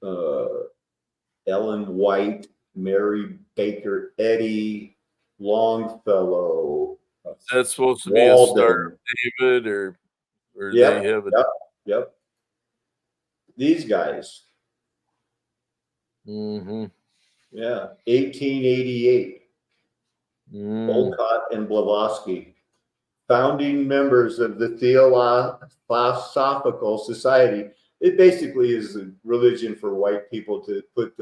Ellen White, Mary Baker Eddy, Longfellow. That's supposed to be a Star of David, or yep, they have it. Yep. These guys. Mm-hmm. Yeah, 1888. Olcott and Blavatsky, founding members of the Theosophical Society. It basically is a religion for white people to put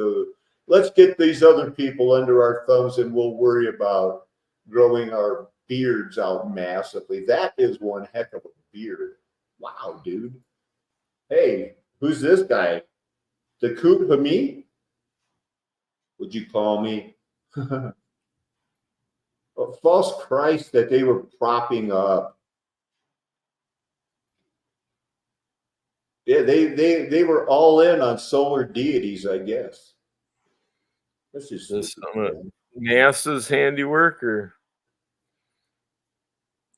let's get these other people under our thumbs and we'll worry about growing our beards out massively. That is one heck of a beard. Wow, dude. Hey, who's this guy? The Koot Hami? Would you call me? A false Christ that they were propping up. Yeah, they were all in on solar deities, I guess. That's just this NASA's handiwork, or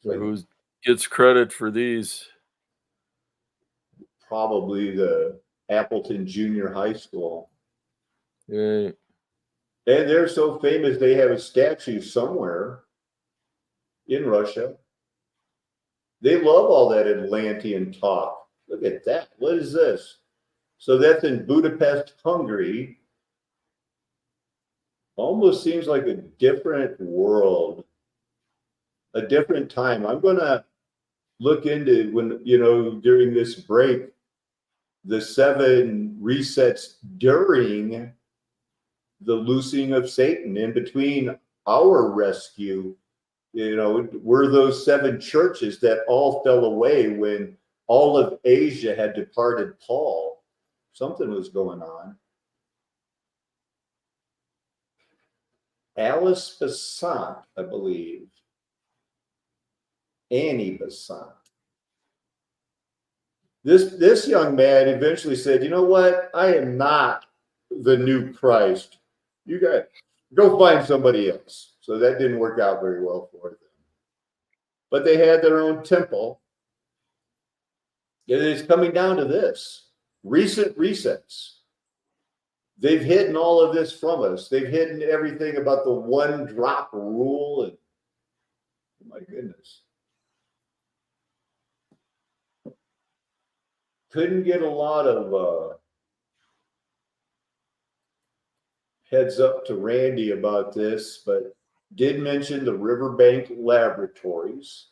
who gets credit for these? Probably the Appleton Junior High School. Yeah. And they're so famous they have a statue somewhere in Russia. They love all that Atlantean talk. Look at that. What is this? So that's in Budapest, Hungary. Almost seems like a different world, a different time. I'm going to look into when, during this break, the 7 resets during the loosing of Satan in between our rescue, were those 7 churches that all fell away when all of Asia had departed Paul. Something was going on. Alice Besant, I believe. Annie Besant. This young man eventually said, you know what? I am not the new Christ. You guys go find somebody else. So that didn't work out very well for them. But they had their own temple. And it's coming down to this. Recent resets. They've hidden all of this from us. They've hidden everything about the 1 drop rule. And oh my goodness. Couldn't get a lot of heads up to Randy about this, but did mention the Riverbank Laboratories.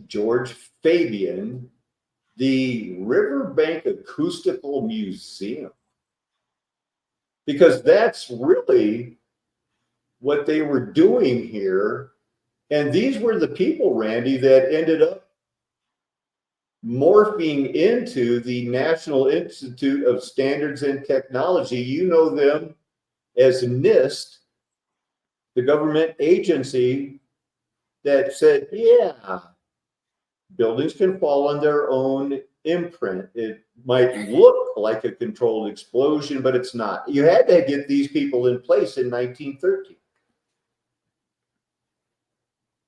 George Fabian, the Riverbank Acoustical Museum, because that's really what they were doing here. And these were the people, Randy, that ended up morphing into the National Institute of Standards and Technology. You know them as NIST, the government agency that said, yeah, buildings can fall on their own imprint. It might look like a controlled explosion, but it's not. You had to get these people in place in 1913.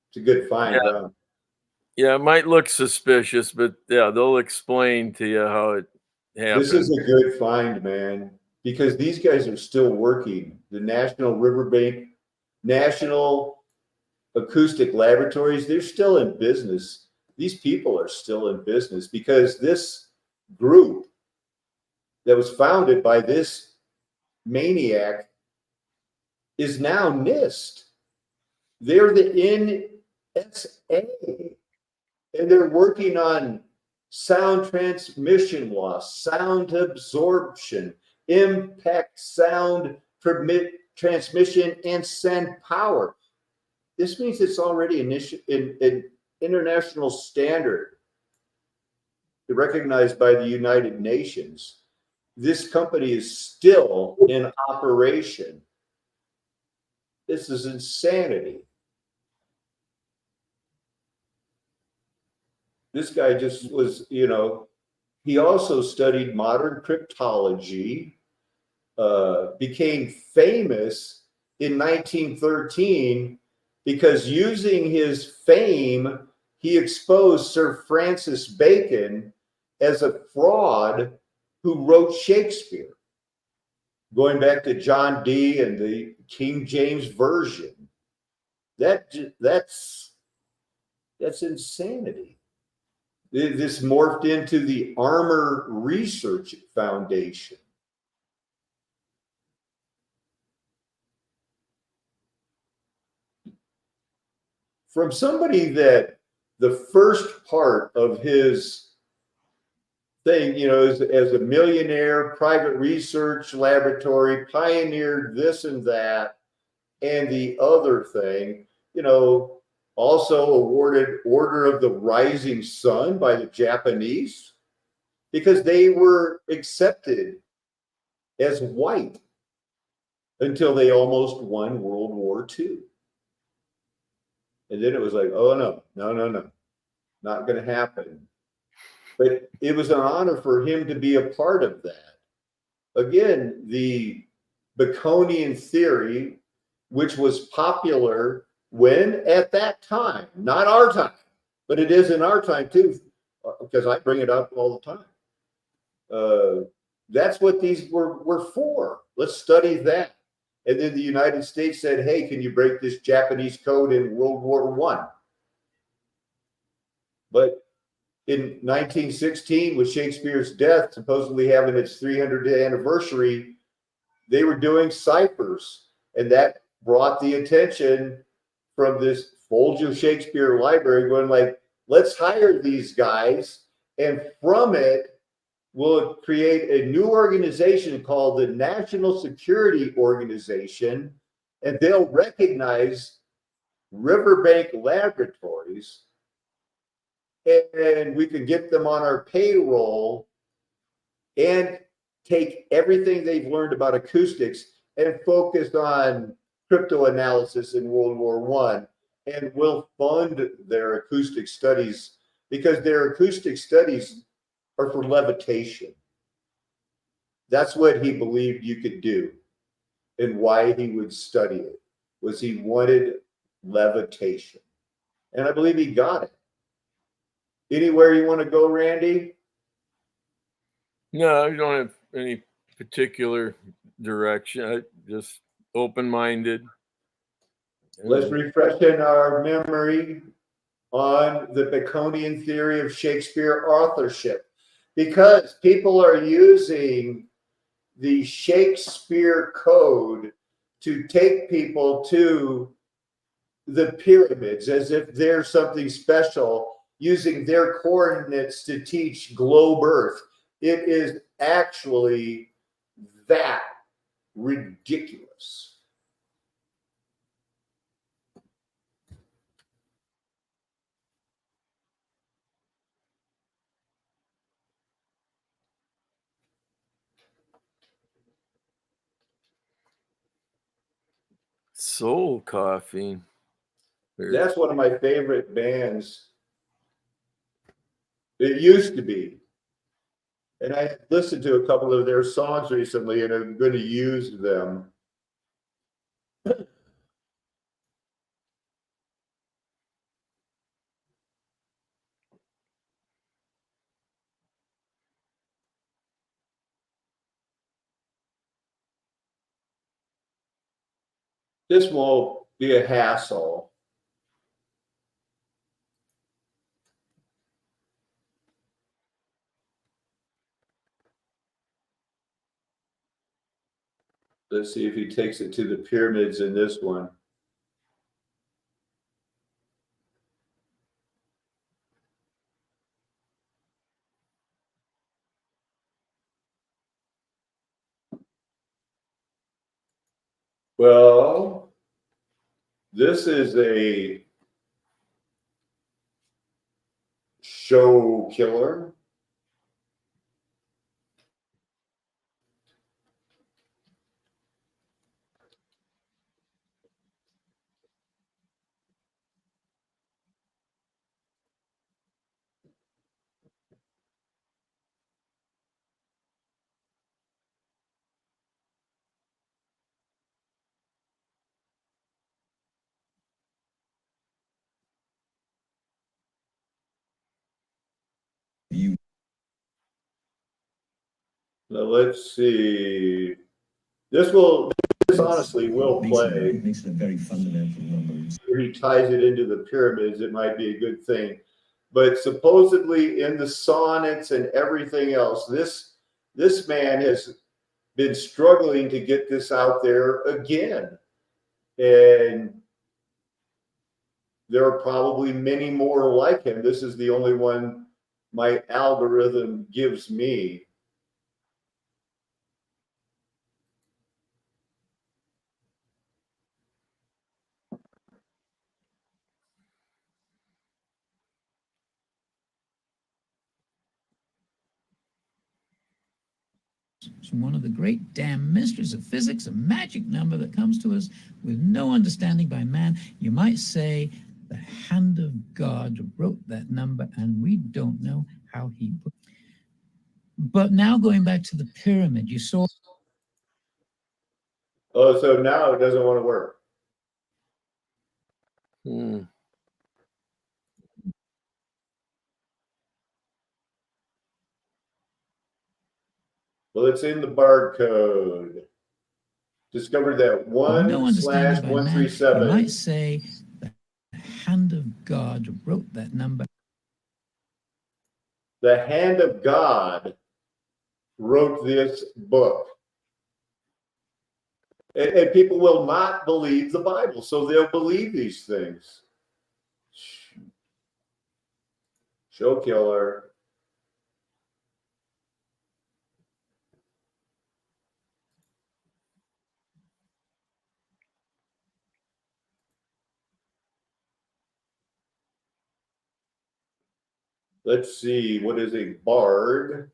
It's a good find. Yeah. Yeah, it might look suspicious, but yeah, they'll explain to you how it happened. This is a good find, man, because these guys are still working. The National Riverbank National Acoustic Laboratories, they're still in business. These people are still in business because this group that was founded by this maniac is now NIST. They're the NSA. And they're working on sound transmission loss, sound absorption, impact sound transmission, and send power. This means it's already an international standard recognized by the United Nations. This company is still in operation. This is insanity. This guy just was, he also studied modern cryptology, became famous in 1913 because using his fame, he exposed Sir Francis Bacon as a fraud who wrote Shakespeare, going back to John Dee and the King James Version. That's insanity. This morphed into the Armor Research Foundation. From somebody that the first part of his thing, as a millionaire, private research laboratory, pioneered this and that, and the other thing, also awarded Order of the Rising Sun by the Japanese because they were accepted as white until they almost won World War II. And then it was like, oh, no, not going to happen. But it was an honor for him to be a part of that. Again, the Baconian theory, which was popular when at that time, not our time, but it is in our time too, because I bring it up all the time. That's what these were for. Let's study that. And then the United States said, hey, can you break this Japanese code in World War I? But in 1916, with Shakespeare's death supposedly having its 300th anniversary, they were doing ciphers, and that brought the attention from this Folger Shakespeare Library going like, let's hire these guys. And from it, we'll create a new organization called the National Security Organization, and they'll recognize Riverbank Laboratories, and we can get them on our payroll and take everything they've learned about acoustics and focus on cryptoanalysis in World War I, and we'll fund their acoustic studies because their acoustic studies are for levitation. That's what he believed you could do, and why he would study it was he wanted levitation. And I believe he got it. Anywhere you want to go, Randy? No, I don't have any particular direction. I just open-minded. Let's refresh in our memory on the Baconian theory of Shakespeare authorship, because people are using the Shakespeare code to take people to the pyramids as if they're something special, using their coordinates to teach globe Earth. It is actually that ridiculous. Soul Coffee. That's one of my favorite bands. It used to be. And I listened to a couple of their songs recently, and I'm going to use them. This won't be a hassle. Let's see if he takes it to the pyramids in this one. Well, this is a show killer. Now let's see. This honestly will play. Makes it a very fundamental number. If he ties it into the pyramids, it might be a good thing. But supposedly in the sonnets and everything else, this man has been struggling to get this out there again. And there are probably many more like him. This is the only one my algorithm gives me. From one of the great damn mysteries of physics, a magic number that comes to us with no understanding by man. You might say the hand of God wrote that number, and we don't know how he put it. But now going back to the pyramid, you saw. Oh, so now it doesn't want to work. Well, it's in the barcode. Discovered that one No understanding by man. 1/137. You might say the hand of God wrote that number. The hand of God wrote this book. And people will not believe the Bible, so they'll believe these things. Show killer. Let's see, what is a bard?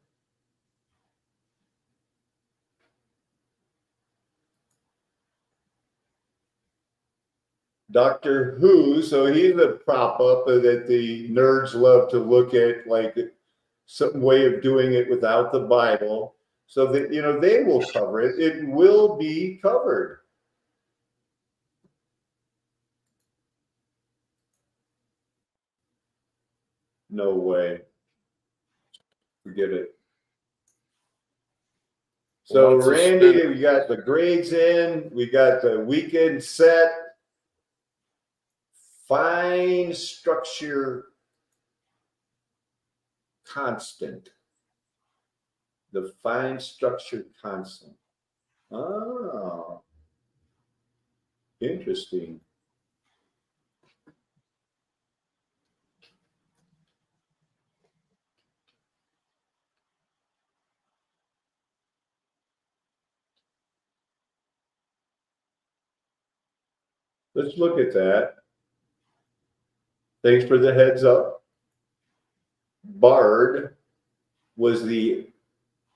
Doctor Who, so he's a prop up that the nerds love to look at, like some way of doing it without the Bible, so that, you know, they will cover it. It will be covered. No way. Forget it. So Well, Randy, we got the grades in, we got the weekend set, fine structure constant. The fine structure constant. Oh, interesting. Let's look at that. Thanks for the heads up. Bard was the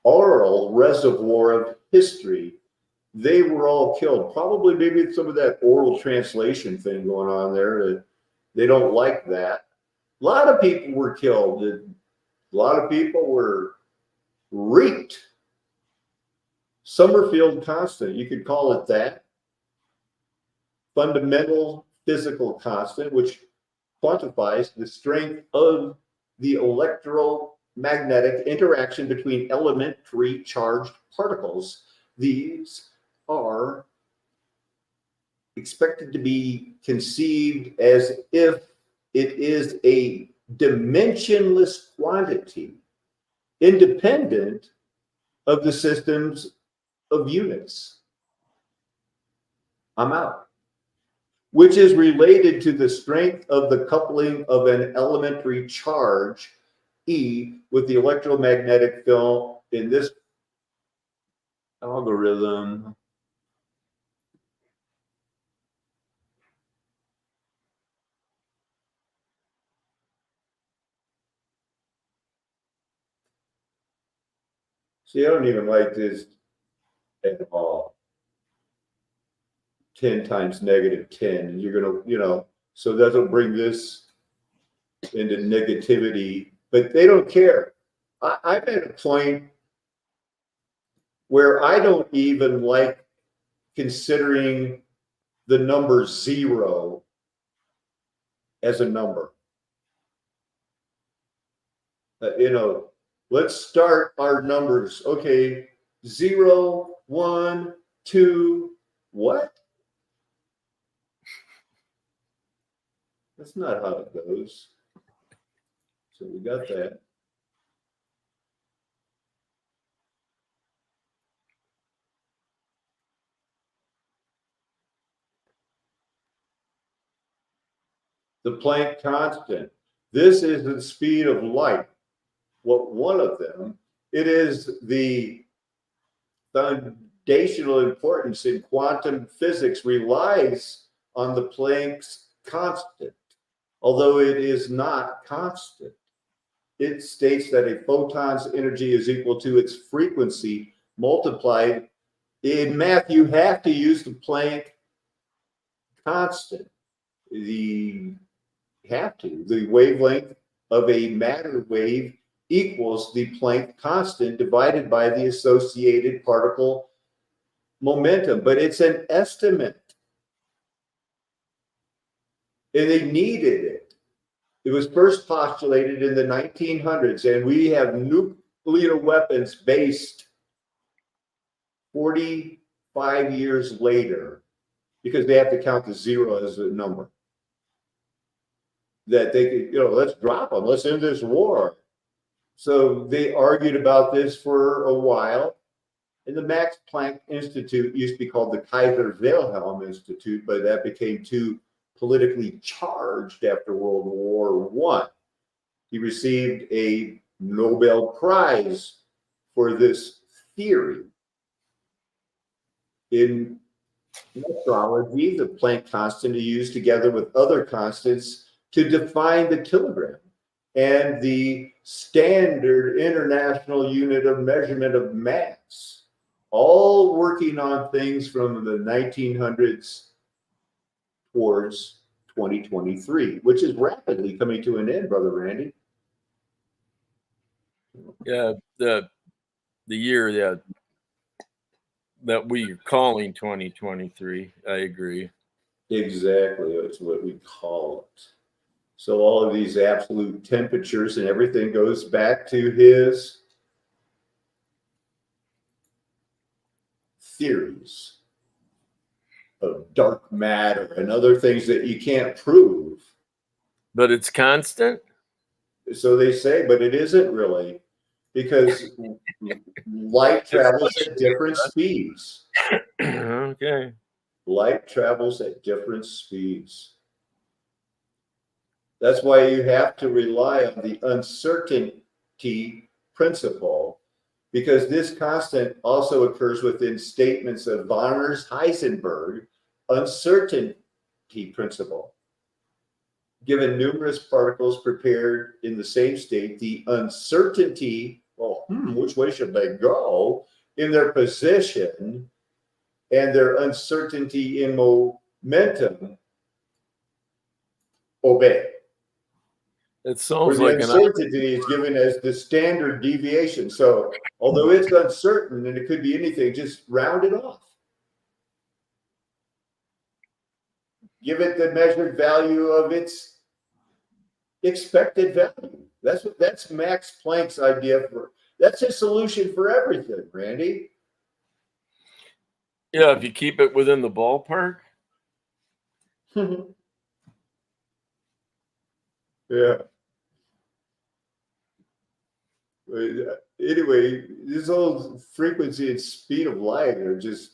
oral reservoir of history. They were all killed. Probably maybe some of that oral translation thing going on there. They don't like that. A lot of people were killed. A lot of people were reaped. Summerfield constant, you could call it that. Fundamental physical constant, which quantifies the strength of the electromagnetic interaction between elementary charged particles. These are expected to be conceived as if it is a dimensionless quantity, independent of the systems of units. I'm out. Which is related to the strength of the coupling of an elementary charge, E, with the electromagnetic field in this algorithm. See, I don't even like this at all. 10 times negative 10. And you're going to, you know, so that'll bring this into negativity, but they don't care. I'm at a point where I don't even like considering the number 0 as a number. You know, let's start our numbers. Okay, 0, 1, 2, what? That's not how it goes. So we got that. The Planck constant. This is the speed of light. Well, one of them, it is the foundational importance in quantum physics relies on the Planck's constant, although it is not constant. It states that a photon's energy is equal to its frequency multiplied. In math, you have to use the Planck constant. The wavelength of a matter wave equals the Planck constant divided by the associated particle momentum, but it's an estimate. And they needed it. It was first postulated in the 1900s, and we have nuclear weapons based 45 years later, because they have to count the 0 as a number. That they could, you know, let's drop them, let's end this war. So they argued about this for a while. And the Max Planck Institute used to be called the Kaiser Wilhelm Institute, but that became too politically charged after World War I. He received a Nobel Prize for this theory. In metrology, the Planck constant is used together with other constants to define the kilogram and the standard international unit of measurement of mass, all working on things from the 1900s towards 2023, which is rapidly coming to an end, Brother Randy. Yeah, the year that we're calling 2023. I agree. Exactly, that's what we call it. So all of these absolute temperatures and everything goes back to his theories of dark matter and other things that you can't prove. But it's constant? So they say, but it isn't really, because light travels at different speeds. Okay. Light travels at different speeds. That's why you have to rely on the uncertainty principle, because this constant also occurs within statements of Werner's Heisenberg uncertainty principle. Given numerous particles prepared in the same state, the uncertainty, well, which way should they go in their position and their uncertainty in momentum obey. It Where sounds the like uncertainty is given as the standard deviation. So although it's uncertain and it could be anything, just round it off. Give it the measured value of its expected value. That's Max Planck's idea for, that's his solution for everything, Randy. Yeah, if you keep it within the ballpark. Yeah. Anyway, this whole frequency and speed of light are just,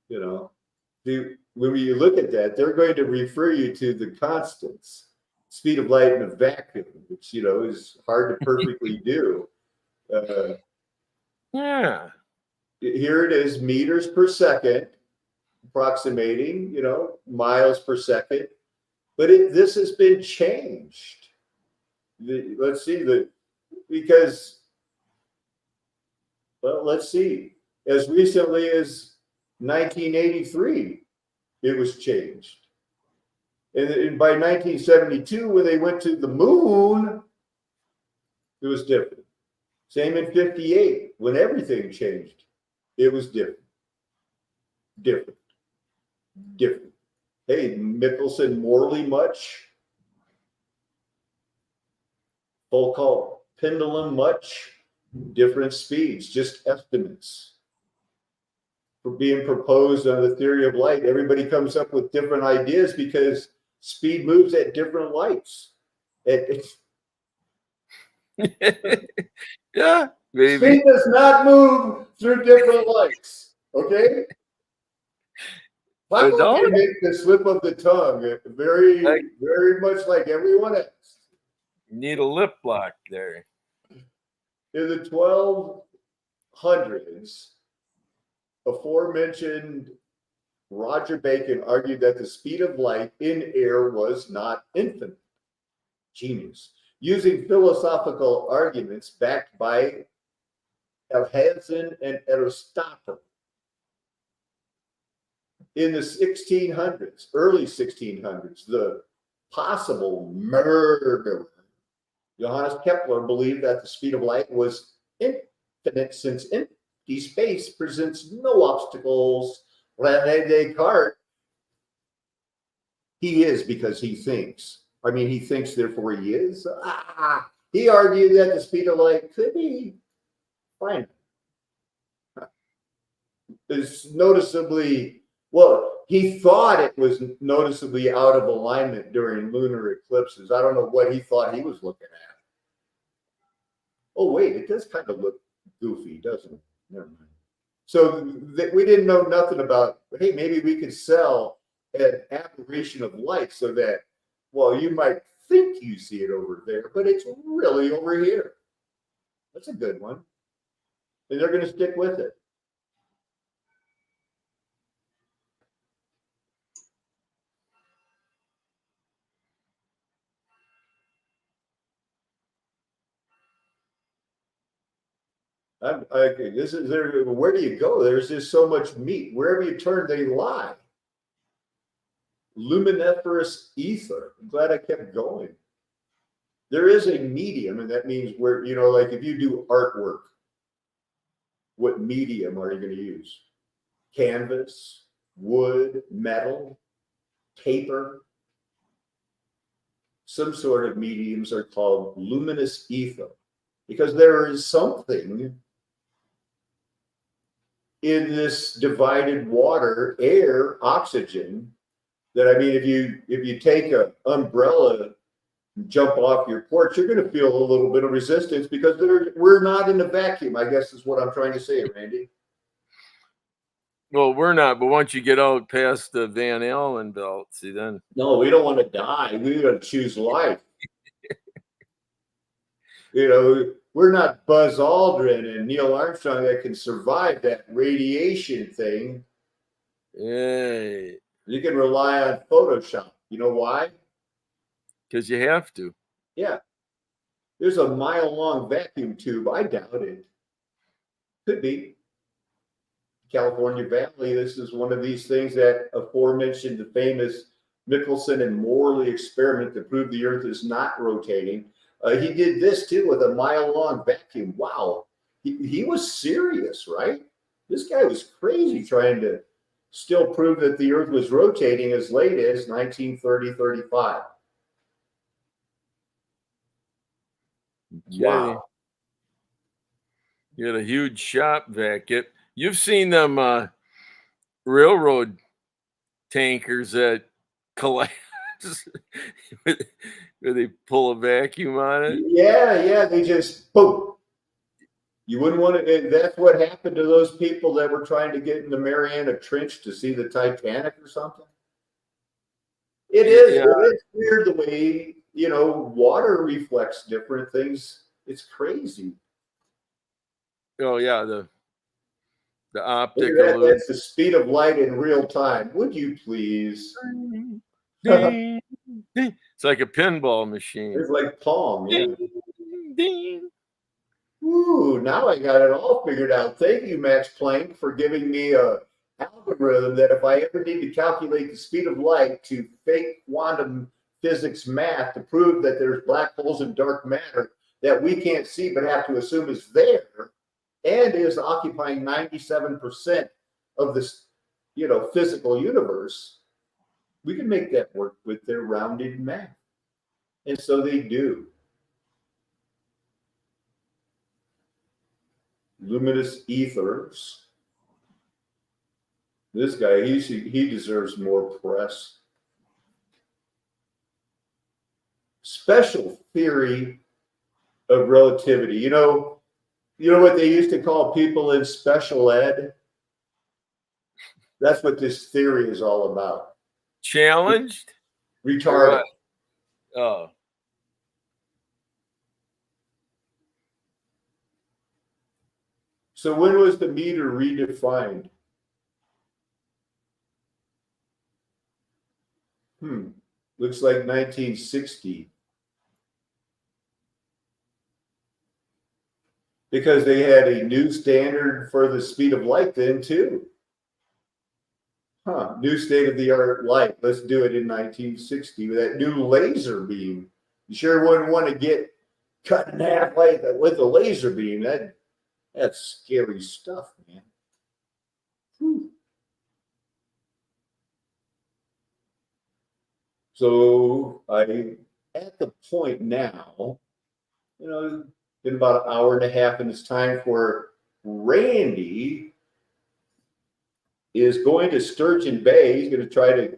when you look at that, they're going to refer you to the constants. Speed of light in a vacuum, which, is hard to perfectly do. Yeah. Here it is, meters per second, approximating, miles per second. But this has been changed. Let's see, because, well, let's see. As recently as 1983, it was changed. And by 1972, when they went to the moon, it was different. Same in 58, when everything changed, it was different. Different. Hey, Michelson, Morley much? Foucault, pendulum much? Different speeds, just estimates. For being proposed on the theory of light, everybody comes up with different ideas because speed moves at different lights. Yeah, maybe. Speed does not move through different lights. Okay? Papa can make the slip of the tongue very, very much like everyone else. Need a lip lock there. In the 1200s, aforementioned Roger Bacon argued that the speed of light in air was not infinite. Genius. Using philosophical arguments backed by Alhazen and Aristotle. In the 1600s, early 1600s, the possible murderer, Johannes Kepler, believed that the speed of light was infinite since empty space presents no obstacles. René Descartes, he is because he thinks. I mean, he thinks, therefore he is. He argued that the speed of light could be finite. It's noticeably, well, he thought it was noticeably out of alignment during lunar eclipses. I don't know what he thought he was looking at. Oh, wait, it does kind of look goofy, doesn't it? Never mind. So we didn't know nothing about, hey, maybe we could sell an aberration of light so that, well, you might think you see it over there, but it's really over here. That's a good one. And they're going to stick with it. This is there. Where do you go? There's just so much meat. Wherever you turn, they lie. Luminiferous ether. I'm glad I kept going. There is a medium, and that means where, you know, like if you do artwork, what medium are you going to use? Canvas, wood, metal, paper. Some sort of mediums are called luminous ether because there is something in this divided water, air, oxygen, that, I mean, if you take an umbrella and jump off your porch, you're going to feel a little bit of resistance because we're not in a vacuum, I guess is what I'm trying to say, Randy. Well, we're not, but once you get out past the Van Allen belt, see then. No, we don't want to die. We got to choose life. You know, we're not Buzz Aldrin and Neil Armstrong that can survive that radiation thing. Hey. You can rely on Photoshop. You know why? Because you have to. Yeah. There's a mile-long vacuum tube. I doubt it. Could be. California Valley, this is one of these things that aforementioned the famous Michelson and Morley experiment to prove the Earth is not rotating. He did this too with a mile-long vacuum. Wow. He was serious, right? This guy was crazy trying to still prove that the Earth was rotating as late as 1930-35. Wow. You had a huge shop vac. You've seen them railroad tankers that collapse where they pull a vacuum on it. Yeah, they just boom. You wouldn't want to. That's what happened to those people that were trying to get in the Mariana Trench to see the Titanic or something. It is weird the way, you know, water reflects different things. It's crazy. Oh yeah, the optic illusion. That's the speed of light in real time. Would you please? Ding, ding. It's like a pinball machine. It's like Pong. Yeah. Ding, ding. Ooh, now I got it all figured out. Thank you, Max Planck, for giving me a algorithm that if I ever need to calculate the speed of light to fake quantum physics math to prove that there's black holes and dark matter that we can't see but have to assume is there and is occupying 97% of this, you know, physical universe, we can make that work with their rounded math. And so they do. Luminous ethers. This guy, he deserves more press. Special theory of relativity. You know what they used to call people in special ed? That's what this theory is all about. Challenged? Retarded. Oh. So when was the meter redefined? Looks like 1960. Because they had a new standard for the speed of light then too. New state-of-the-art light. Let's do it in 1960 with that new laser beam. You sure wouldn't want to get cut in half like that with a laser beam. That's scary stuff, man. So I'm at the point now, you know, been about an hour and a half, and it's time for Randy is going to Sturgeon Bay. He's going to try to,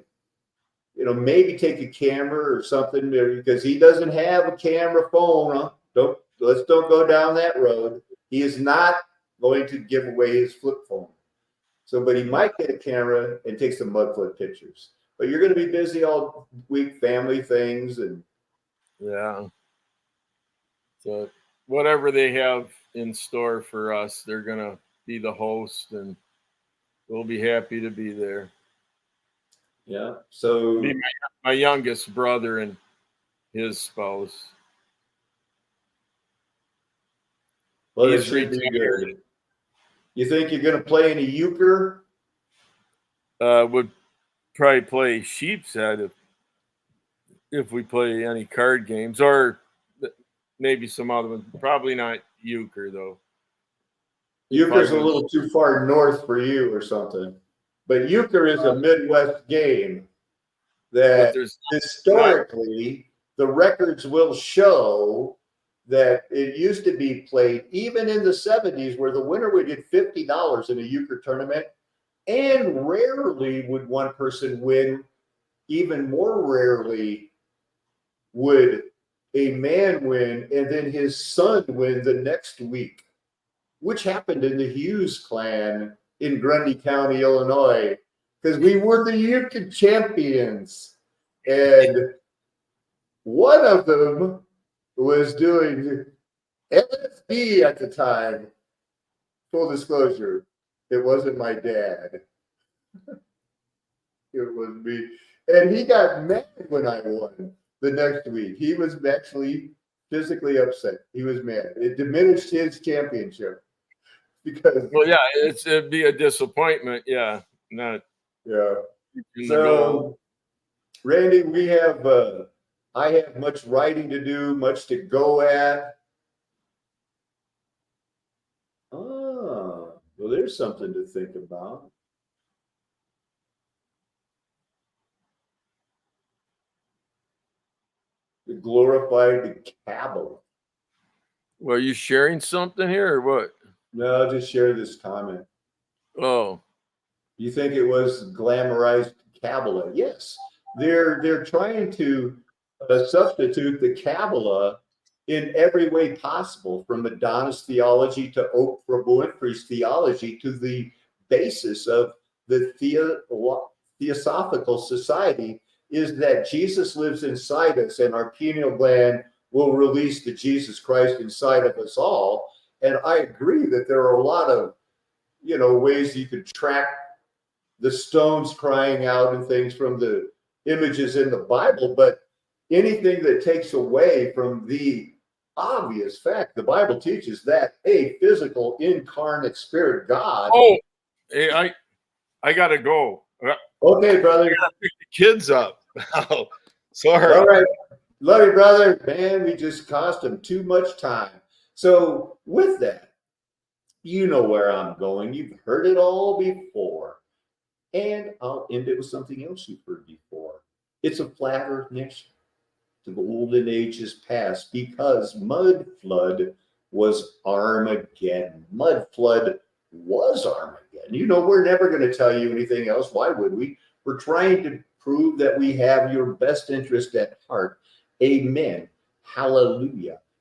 you know, maybe take a camera or something because he doesn't have a camera phone. Huh? Let's don't go down that road. He is not going to give away his flip phone. So, but he might get a camera and take some Mudflood pictures. But you're going to be busy all week, family things, and Yeah. So whatever they have in store for us, they're gonna be the host, and we'll be happy to be there. Yeah. So Be my youngest brother and his spouse. well, it He's should be retired. good. You think you're going to play any euchre? Would probably play sheep's head if we play any card games, or maybe some other ones. Probably not euchre though. Euchre's a little too far north for you or something. But euchre is a Midwest game that historically the records will show that it used to be played even in the 70s, where the winner would get $50 in a euchre tournament, and rarely would one person win. Even more rarely would a man win and then his son win the next week, which happened in the Hughes clan in Grundy County, Illinois, because we were the euchre champions. And one of them was doing LSD at the time. Full disclosure, it wasn't my dad. It was me. And he got mad when I won the next week. He was actually physically upset. He was mad. It diminished his championship because. Well, yeah, it'd be a disappointment. Yeah, not. Yeah. So, Randy, we have. I have much writing to do, much to go at. Well, there's something to think about. The glorified Kabbalah. Well, are you sharing something here or what? No, I'll just share this comment. Oh. You think it was glamorized Kabbalah? Yes. They're trying to substitute the Kabbalah in every way possible, from Madonna's theology to Oprah Winfrey's theology to the basis of the Theosophical Society is that Jesus lives inside us and our pineal gland will release the Jesus Christ inside of us all. And I agree that there are a lot of, ways you could track the stones crying out and things from the images in the Bible, but anything that takes away from the obvious fact, the Bible teaches that a physical incarnate spirit God. Oh, hey, I gotta go. Okay, brother. I gotta pick the kids up. Oh, sorry. All right. Love you, brother. Man, we just cost him too much time. So with that, you know where I'm going. You've heard it all before. And I'll end it with something else you've heard before. It's a flat earth nation. The golden age is past because Mudflood was Armageddon. Mudflood was Armageddon. We're never going to tell you anything else. Why would we? We're trying to prove that we have your best interest at heart. Amen. Hallelujah.